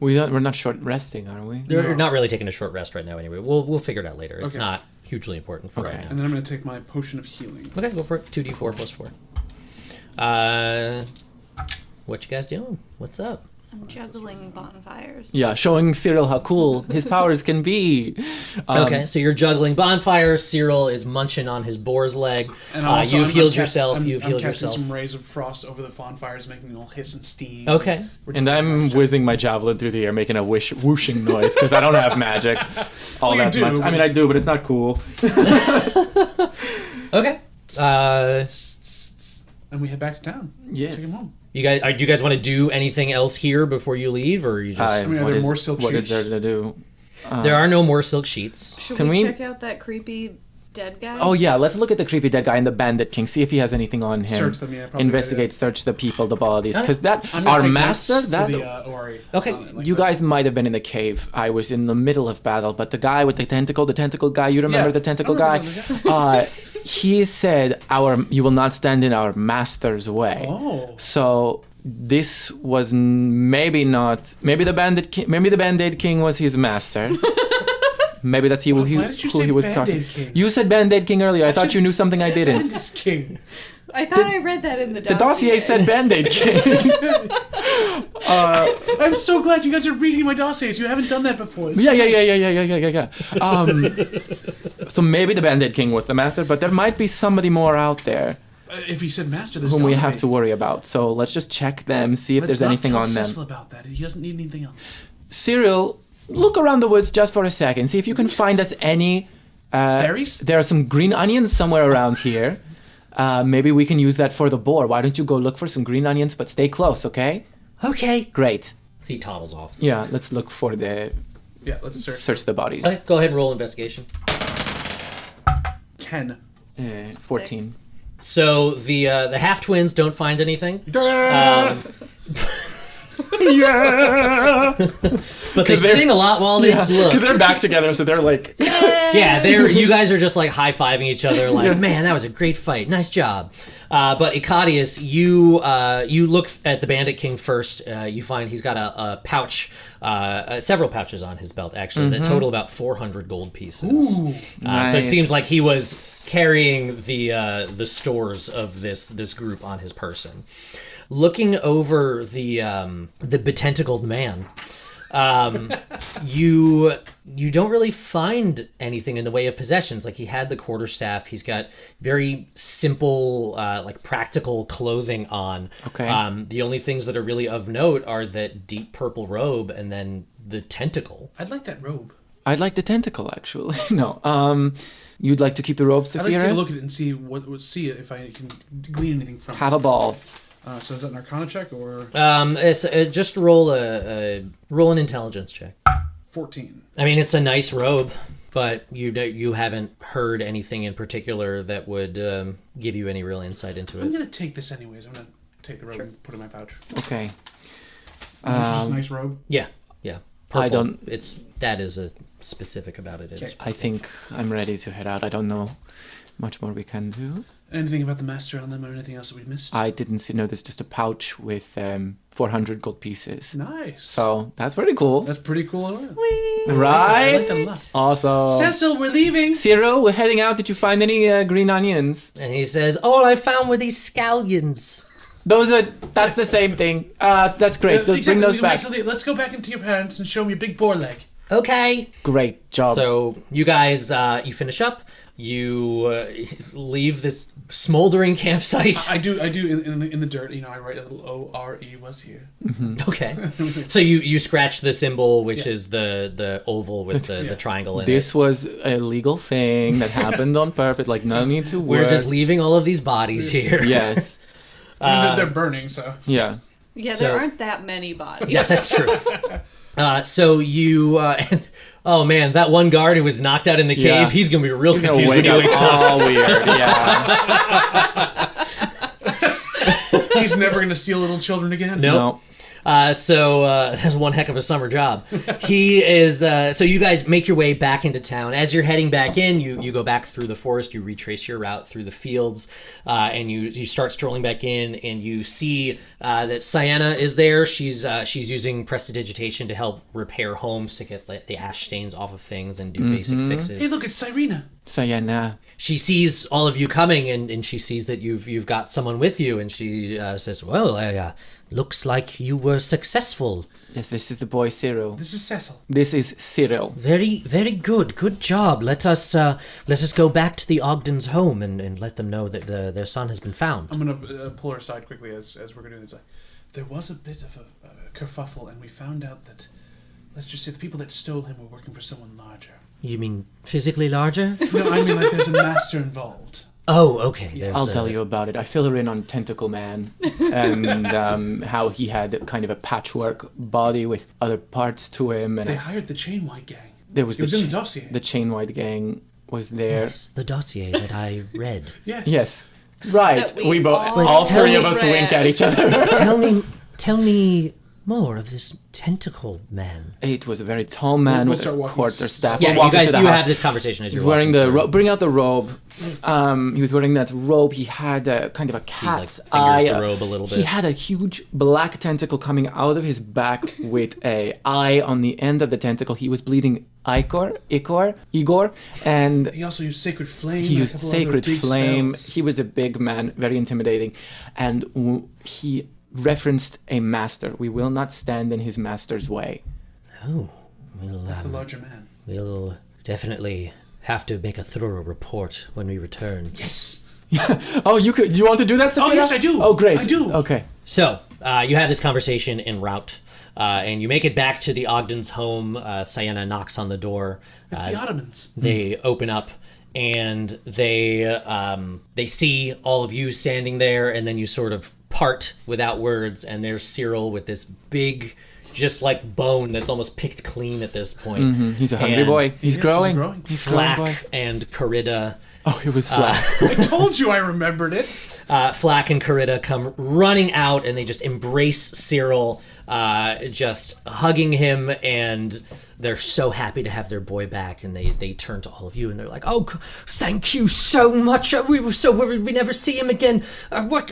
Speaker 3: We're not short resting, are we?
Speaker 4: You're not really taking a short rest right now anyway. We'll figure it out later. It's
Speaker 6: Okay.
Speaker 4: not hugely important for right
Speaker 6: And
Speaker 4: now.
Speaker 6: then I'm going to take my potion of healing.
Speaker 4: Okay, go for it. 2d4 plus 4. What you guys doing? What's up?
Speaker 2: I'm juggling bonfires.
Speaker 3: Yeah, showing Cyril how cool his powers can be.
Speaker 4: Okay, so you're juggling bonfires. Cyril is munching on his boar's leg.
Speaker 6: And also,
Speaker 4: You've
Speaker 6: I'm
Speaker 4: healed
Speaker 6: cast-
Speaker 4: yourself.
Speaker 6: I'm
Speaker 4: You've healed
Speaker 6: casting
Speaker 4: yourself.
Speaker 6: some rays of frost over the bonfires, making it all hiss and steam.
Speaker 4: Okay.
Speaker 3: And I'm whizzing my javelin through the air, making a whooshing noise, because I don't have magic all
Speaker 6: Well, you
Speaker 3: that
Speaker 6: do,
Speaker 3: much. I
Speaker 6: but-
Speaker 3: mean, I do, but it's not cool.
Speaker 4: Okay.
Speaker 6: And we head back to town.
Speaker 3: Yes.
Speaker 6: Take him home.
Speaker 4: Do you guys want to do anything else here before you leave, or you just?
Speaker 6: mean, are
Speaker 3: what
Speaker 6: there
Speaker 3: is-
Speaker 6: more silk
Speaker 3: What is
Speaker 6: sheets?
Speaker 3: there to do?
Speaker 4: There are no more silk sheets.
Speaker 2: Should
Speaker 3: Can
Speaker 2: we
Speaker 3: we-
Speaker 2: check out that creepy dead guy?
Speaker 3: Oh yeah, let's look at the creepy dead guy and the bandit king. See if he has anything on him.
Speaker 6: Search them, yeah, probably
Speaker 3: Investigate, search the people, the bodies, because that
Speaker 6: I'm gonna
Speaker 3: our
Speaker 6: take
Speaker 3: master.
Speaker 6: notes for
Speaker 3: That
Speaker 6: the, Ori.
Speaker 4: Okay.
Speaker 3: you guys might have been in the cave. I was in the middle of battle, but the guy with the tentacle guy. You remember
Speaker 6: Yeah,
Speaker 3: the tentacle
Speaker 6: I
Speaker 3: guy?
Speaker 6: remember
Speaker 3: He said, "You will not stand in our master's way."
Speaker 6: Oh.
Speaker 3: So this was maybe not. Maybe the bandit king. Maybe the Band-Aid King was his master. Maybe that's who
Speaker 6: Why did you
Speaker 3: who
Speaker 6: say
Speaker 3: he was
Speaker 6: Band-Aid
Speaker 3: talking.
Speaker 6: King?
Speaker 3: You said Band-Aid King earlier. I thought you knew something I didn't.
Speaker 6: Bandit King.
Speaker 2: I thought I read that in the
Speaker 3: The dossier said Band-Aid King.
Speaker 6: I'm so glad you guys are reading my dossiers. You haven't done that before. It's
Speaker 3: Yeah. So maybe the Band-Aid King was the master, but there might be somebody more out there
Speaker 6: If he said master, there's
Speaker 3: whom we
Speaker 6: gotta
Speaker 3: have
Speaker 6: be.
Speaker 3: to worry about. So let's just check them, see if
Speaker 6: Let's
Speaker 3: there's anything
Speaker 6: not
Speaker 3: on
Speaker 6: tell
Speaker 3: them.
Speaker 6: Cecil about that. He doesn't need anything else.
Speaker 3: Cyril, look around the woods just for a second. See if you can find us any...
Speaker 6: Berries?
Speaker 3: There are some green onions somewhere around here. Maybe we can use that for the boar. Why don't you go look for some green onions, but stay close, okay?
Speaker 4: Okay.
Speaker 3: Great.
Speaker 4: He toddles off.
Speaker 3: Yeah, let's look for the...
Speaker 6: Yeah, let's search.
Speaker 3: Search the bodies.
Speaker 4: Okay, go ahead and roll investigation.
Speaker 6: 10.
Speaker 3: 14.
Speaker 2: 6.
Speaker 4: So the half twins don't find anything.
Speaker 3: Yeah!
Speaker 4: But they sing a lot while they look.
Speaker 3: Because they're back together, so they're like...
Speaker 4: Yeah, you guys are just like high-fiving each other like, man, that was a great fight. Nice job. But Ekadius, you look at the Bandit King first. You find he's got a pouch, several pouches on his belt, actually, that total about 400 gold pieces.
Speaker 6: Ooh.
Speaker 4: So it seems like he was carrying the stores of this group on his person. Looking over the betentacled man, you don't really find anything in the way of possessions. Like, he had the quarterstaff. He's got very simple, like, practical clothing on.
Speaker 3: Okay.
Speaker 4: The only things that are really of note are that deep purple robe and then the tentacle.
Speaker 6: I'd like that robe.
Speaker 3: I'd like the tentacle, actually. No. You'd like to keep the robe, Safphira?
Speaker 6: I'd like to take a look at it and see if I can glean anything from
Speaker 3: Have
Speaker 6: it.
Speaker 3: a ball.
Speaker 6: So is that an Arcana check or
Speaker 4: Just roll an intelligence check.
Speaker 6: 14?
Speaker 4: I mean, it's a nice robe, but you haven't heard anything in particular that would give you any real insight into
Speaker 6: I'm
Speaker 4: it.
Speaker 6: gonna take this anyways. I'm gonna take the robe and put it in my pouch.
Speaker 3: Okay.
Speaker 6: Just a nice robe.
Speaker 4: Yeah. Purple.
Speaker 3: I don't-
Speaker 4: That is a specific about it.
Speaker 6: Okay.
Speaker 3: I think I'm ready to head out. I don't know much more we can do.
Speaker 6: Anything about the master on them or anything else that we missed?
Speaker 3: I didn't see. No, there's just a pouch with 400 gold pieces.
Speaker 6: Nice.
Speaker 3: So that's pretty cool.
Speaker 6: That's pretty cool.
Speaker 2: Sweet.
Speaker 6: I
Speaker 3: Right?
Speaker 6: like that a lot.
Speaker 3: Awesome.
Speaker 6: Cecil, we're leaving.
Speaker 3: Ciro, we're heading out. Did you find any green onions?
Speaker 4: And he says, "All I found were these scallions."
Speaker 3: That's the same thing. That's great. Bring
Speaker 6: Exactly.
Speaker 3: those back.
Speaker 6: So let's go back into your parents and show them your big boar leg.
Speaker 4: Okay.
Speaker 3: Great job.
Speaker 4: So you guys, you finish up. You leave this smoldering campsite.
Speaker 6: I do in the dirt. You know, I write a little O-R-E was here.
Speaker 4: Okay. So you scratch the symbol, which is the oval with the triangle in
Speaker 3: This
Speaker 4: it.
Speaker 3: was a legal thing that happened on purpose. Like, no need to worry.
Speaker 4: We're just leaving all of these bodies here.
Speaker 3: Yes.
Speaker 6: I mean, they're burning, so.
Speaker 3: Yeah.
Speaker 2: Yeah,
Speaker 4: So-
Speaker 2: there aren't that many bodies.
Speaker 4: Yeah, that's true. So you, oh man, that one guard who was knocked out in the cave,
Speaker 3: Yeah.
Speaker 4: he's gonna be real
Speaker 3: He's gonna
Speaker 4: confused when
Speaker 3: wake
Speaker 4: he
Speaker 3: up
Speaker 4: wakes up.
Speaker 3: all weird. Yeah.
Speaker 6: He's never going to steal little children again?
Speaker 4: Nope.
Speaker 3: No.
Speaker 4: So that's one heck of a summer job. He is. So you guys make your way back into town. As you're heading back in, you go back through the forest. You retrace your route through the fields, and you start strolling back in, and you see that Sienna is there. She's using prestidigitation to help repair homes to get the ash stains off of things and do basic fixes.
Speaker 6: Hey, look, it's Cyrena.
Speaker 3: Sienna.
Speaker 4: She sees all of you coming, and she sees that you've got someone with you, and she says, "Well, looks like you were successful.
Speaker 3: Yes, this is the boy Cyril.
Speaker 6: This is Cecil.
Speaker 3: This is Cyril.
Speaker 4: Very, very good. Good job. Let us go back to the Ogden's home and let them know that their son has been found."
Speaker 6: I'm going to pull her aside quickly as we're going to do this. There was a bit of a kerfuffle, and we found out that, let's just say, the people that stole him were working for someone larger.
Speaker 4: You mean physically larger?
Speaker 6: No, I mean like there's a master involved.
Speaker 4: Oh, okay.
Speaker 3: I'll tell you about it. I fill her in on Tentacle Man and how he had kind of a patchwork body with other parts to him. And
Speaker 6: They hired the Chain White gang.
Speaker 3: there was
Speaker 6: It was in the dossier.
Speaker 3: The Chain White gang was there.
Speaker 4: Yes, the dossier that I read.
Speaker 6: Yes.
Speaker 3: Yes. Right.
Speaker 2: That we
Speaker 3: both,
Speaker 2: all
Speaker 3: all three of
Speaker 2: read.
Speaker 3: us wink at each other.
Speaker 4: Tell me more of this tentacle man.
Speaker 3: It was a very tall man
Speaker 6: We'll
Speaker 3: with
Speaker 6: start
Speaker 3: a
Speaker 6: walking
Speaker 3: quarterstaff.
Speaker 4: Yeah,
Speaker 3: We'll
Speaker 4: you
Speaker 3: walk
Speaker 4: guys,
Speaker 3: into the
Speaker 4: you
Speaker 3: house.
Speaker 4: have this conversation as
Speaker 3: He's
Speaker 4: you're
Speaker 3: wearing
Speaker 4: walking
Speaker 3: the
Speaker 4: through.
Speaker 3: robe. Bring out the robe. He was wearing that robe. He had a kind of a cat's
Speaker 4: fingers
Speaker 3: eye.
Speaker 4: the robe a little
Speaker 3: He
Speaker 4: bit.
Speaker 3: had a huge black tentacle coming out of his back with a eye on the end of the tentacle. He was bleeding Igor, and
Speaker 6: He also used Sacred Flame.
Speaker 3: he
Speaker 6: and a
Speaker 3: used
Speaker 6: couple other
Speaker 3: Sacred
Speaker 6: big
Speaker 3: Flame.
Speaker 6: spells.
Speaker 3: He was a big man, very intimidating, and he referenced a master. We will not stand in his master's way.
Speaker 4: Oh,
Speaker 6: That's the larger man.
Speaker 4: we'll definitely have to make a thorough report when we return.
Speaker 6: Yes.
Speaker 3: Oh, you want to do that, Safphira?
Speaker 6: yes, I do.
Speaker 3: Oh, great.
Speaker 6: I do.
Speaker 3: Okay.
Speaker 4: So, you have this conversation en route. and you make it back to the Ogden's home. Sienna knocks on the door.
Speaker 5: It's the Ottomans.
Speaker 4: They open up, and they see all of you standing there, and then you sort of part without words, and there's Cyril with this big, just like bone that's almost picked clean at this point.
Speaker 3: Mm-hmm. He's a hungry
Speaker 4: And
Speaker 3: boy. He's growing.
Speaker 6: He's
Speaker 3: growing, boy.
Speaker 4: Flack and Carida.
Speaker 3: Oh, it was Flack.
Speaker 6: I told you I remembered it.
Speaker 4: Flack and Carida come running out, and they just embrace Cyril, just hugging him, and they're so happy to have their boy back. And they turn to all of you, and they're like, "Oh, thank you so much. We were so worried we never see him again. What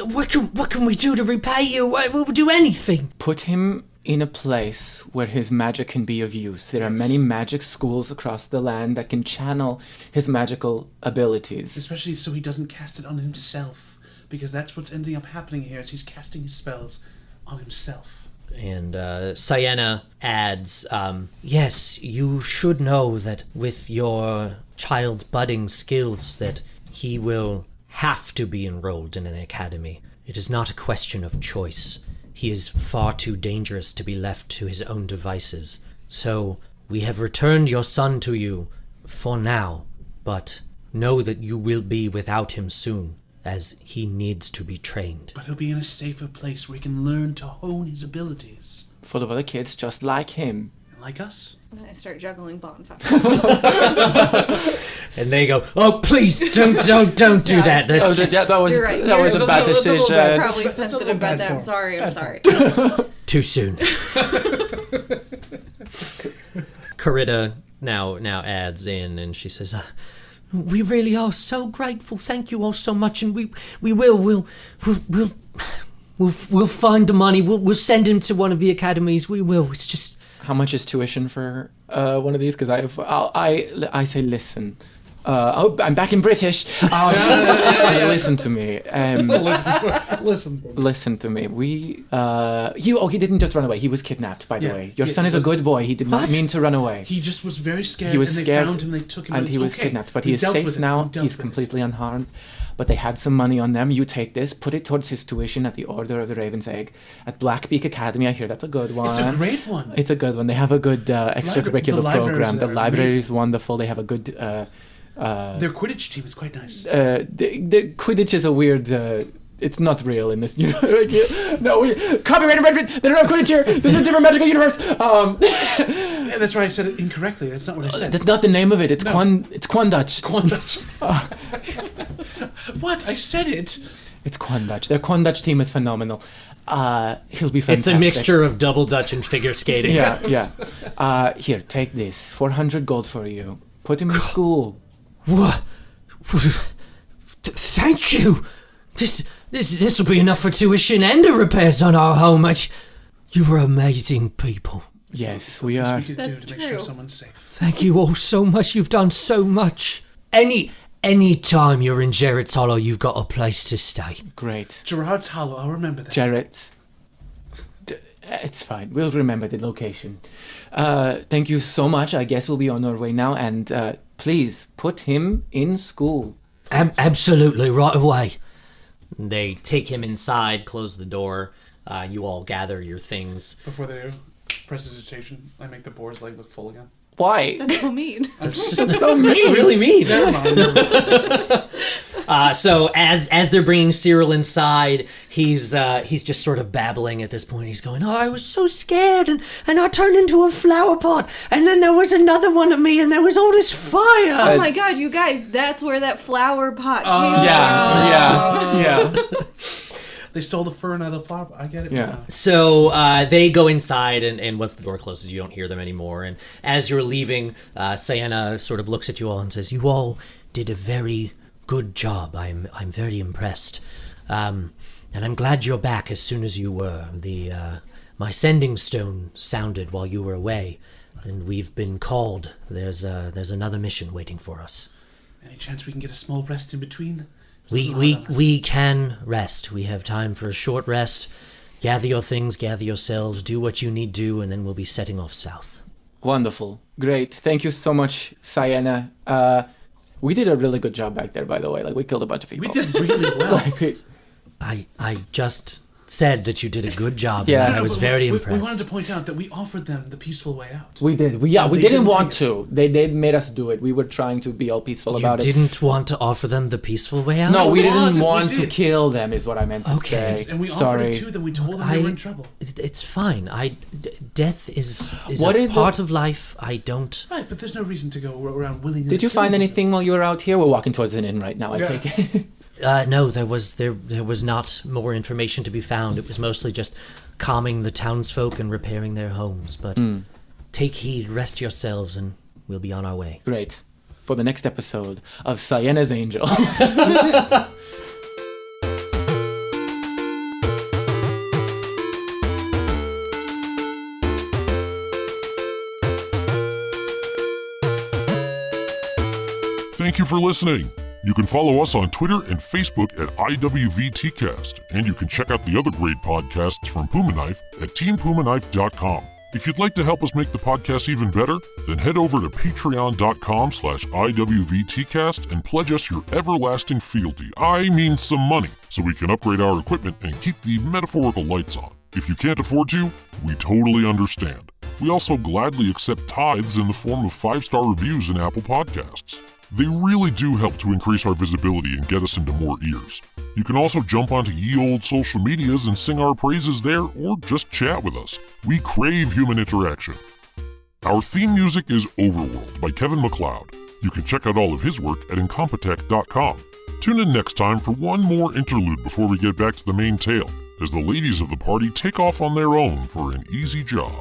Speaker 4: can we do to repay you? We'll do anything."
Speaker 3: Put him in a place where his magic can be of use. There are many magic schools across the land that can channel his magical abilities.
Speaker 5: Especially so he doesn't cast it on himself. Because that's what's ending up happening here, is he's casting his spells on himself.
Speaker 4: And Sienna adds, yes, you should know that with your child's budding skills that he will have to be enrolled in an academy. It is not a question of choice. He is far too dangerous to be left to his own devices. So we have returned your son to you for now, but know that you will be without him soon, as he needs to be trained.
Speaker 5: But he'll be in a safer place where he can learn to hone his abilities.
Speaker 3: Full of other kids just like him.
Speaker 5: And like us.
Speaker 2: And then I start juggling bonfires.
Speaker 4: And they go, "Oh, please, don't do that.
Speaker 3: Oh,
Speaker 4: That's
Speaker 3: that was
Speaker 2: You're right.
Speaker 3: that was
Speaker 2: You're
Speaker 3: a bad
Speaker 6: that's a little
Speaker 3: decision.
Speaker 6: bad.
Speaker 2: Probably
Speaker 6: That's a little
Speaker 2: sensitive about
Speaker 6: bad
Speaker 2: that. I'm
Speaker 6: form.
Speaker 2: sorry.
Speaker 4: too soon." Carida now adds in, and she says, "We really are so grateful. Thank you all so much, and we'll find the money. We'll send him to one of the academies. We will. It's just."
Speaker 3: How much is tuition for one of these? Because I say listen. I'm back in British. Listen to me. Listen to me. He didn't just run away. He was kidnapped, by the way. Your son is a good boy. He did not mean to run away.
Speaker 5: He just was very scared.
Speaker 3: He was
Speaker 5: and
Speaker 3: scared,
Speaker 5: they found him. They took him.
Speaker 3: and he was kidnapped. But he is safe now. He's completely unharmed. But they had some money on them. You take this, put it towards his tuition at the Order of the Raven's Egg at Blackbeak Academy. I hear that's a good one.
Speaker 5: It's a great one.
Speaker 3: It's a good one. They have a good extracurricular program. The library is wonderful. They have a good.
Speaker 5: Their Quidditch team is quite nice.
Speaker 3: The Quidditch is a weird. It's not real in this. Copyright infringement. They're not Quidditch here. This is a different magical universe.
Speaker 5: Yeah, that's right. I said it incorrectly. That's not what I said.
Speaker 3: That's not the name of it. It's It's Quandutch.
Speaker 5: Quandutch. What? I said it.
Speaker 3: It's Quandutch. Their Quandutch team is phenomenal. He'll be fantastic.
Speaker 4: It's a mixture of double dutch and figure skating.
Speaker 3: Yeah. Here, take this. 400 gold for you. Put him in school.
Speaker 4: What? Thank you. This will be enough for tuition and the repairs on our home. You are amazing people.
Speaker 3: Yes, we
Speaker 5: What
Speaker 3: are.
Speaker 5: we could do
Speaker 2: That's
Speaker 5: to make sure
Speaker 2: true.
Speaker 5: someone's safe.
Speaker 4: Thank you all so much. You've done so much. Any time you're in Jarrett's Hollow, you've got a place to stay.
Speaker 3: Great.
Speaker 5: Gerard's Hollow. I'll remember that.
Speaker 3: Jarrett. It's fine. We'll remember the location. Thank you so much. I guess we'll be on our way now. And please, put him in school.
Speaker 4: Absolutely, right away. They take him inside, close the door. You all gather your things.
Speaker 5: Before they do prestidigitation, I make the boar's leg look full again.
Speaker 3: Why?
Speaker 2: That's so mean.
Speaker 3: That's so mean.
Speaker 4: That's really mean.
Speaker 5: Never mind.
Speaker 4: So as they're bringing Cyril inside, he's just sort of babbling at this point. He's going, "Oh, I was so scared, and I turned into a flower pot, and then there was another one of me, and there was all this fire."
Speaker 2: Oh my god, you guys, that's where that flower pot came from.
Speaker 3: Yeah.
Speaker 5: They stole the fur and out of the flower. I get it.
Speaker 3: Yeah.
Speaker 5: now.
Speaker 4: So they go inside, and once the door closes, you don't hear them anymore. And as you're leaving, Sienna sort of looks at you all and says, "You all did a very good job. I'm very impressed, and I'm glad you're back as soon as you were. My sending stone sounded while you were away, and we've been called. There's another mission waiting for us.
Speaker 5: Any chance we can get a small rest in between?
Speaker 4: We can rest. We have time for a short rest. Gather your things, gather yourselves, do what you need to, and then we'll be setting off south."
Speaker 3: Wonderful. Great. Thank you so much, Sienna. We did a really good job back there, by the way. Like, we killed a bunch of people.
Speaker 5: We did really well.
Speaker 4: I just said that you did a good job.
Speaker 3: Yeah.
Speaker 4: And I
Speaker 5: No,
Speaker 4: was
Speaker 5: but
Speaker 4: very
Speaker 5: we
Speaker 4: impressed.
Speaker 5: wanted to point out that we offered them the peaceful way out.
Speaker 3: We did. We
Speaker 5: they
Speaker 3: didn't
Speaker 5: didn't
Speaker 3: want
Speaker 5: take
Speaker 3: to. They made us do it. We were trying to be all peaceful
Speaker 4: You
Speaker 3: about it.
Speaker 4: didn't want to offer them the peaceful way out?
Speaker 3: No, we
Speaker 5: We
Speaker 3: didn't
Speaker 5: did.
Speaker 3: want
Speaker 5: We
Speaker 3: to
Speaker 5: did.
Speaker 3: kill them. Is what I meant to
Speaker 4: Okay.
Speaker 3: say.
Speaker 5: And we offered
Speaker 3: Sorry.
Speaker 5: it to them. We told them they were in trouble.
Speaker 4: It's fine. Death is
Speaker 3: What
Speaker 4: a
Speaker 3: did
Speaker 4: part of life. I don't.
Speaker 5: Right, but there's no reason to go around willingly.
Speaker 3: Did you find
Speaker 5: killing
Speaker 3: anything while you were out here? We're walking towards an inn right now. I
Speaker 5: Yeah.
Speaker 3: take it.
Speaker 4: No, there was not more information to be found. It was mostly just calming the townsfolk and repairing their homes. But take heed, rest yourselves, and we'll be on our way.
Speaker 3: Great. For the next episode of Sienna's Angels.
Speaker 1: Thank you for listening. You can follow us on Twitter and Facebook at IWVTcast, and you can check out the other great podcasts from Puma Knife at teampumaknife.com. If you'd like to help us make the podcast even better, then head over to patreon.com/IWVTcast and pledge us your everlasting fealty. I mean some money, so we can upgrade our equipment and keep the metaphorical lights on. If you can't afford to, we totally understand. We also gladly accept tithes in the form of 5-star reviews in Apple Podcasts. They really do help to increase our visibility and get us into more ears. You can also jump onto ye old social medias and sing our praises there, or just chat with us. We crave human interaction. Our theme music is Overworld by Kevin MacLeod. You can check out all of his work at incompetech.com. Tune in next time for one more interlude before we get back to the main tale, as the ladies of the party take off on their own for an easy job.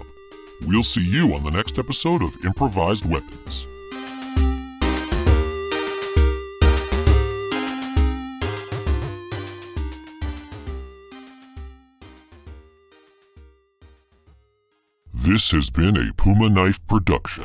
Speaker 1: We'll see you on the next episode of Improvised Weapons. This has been a Puma Knife production.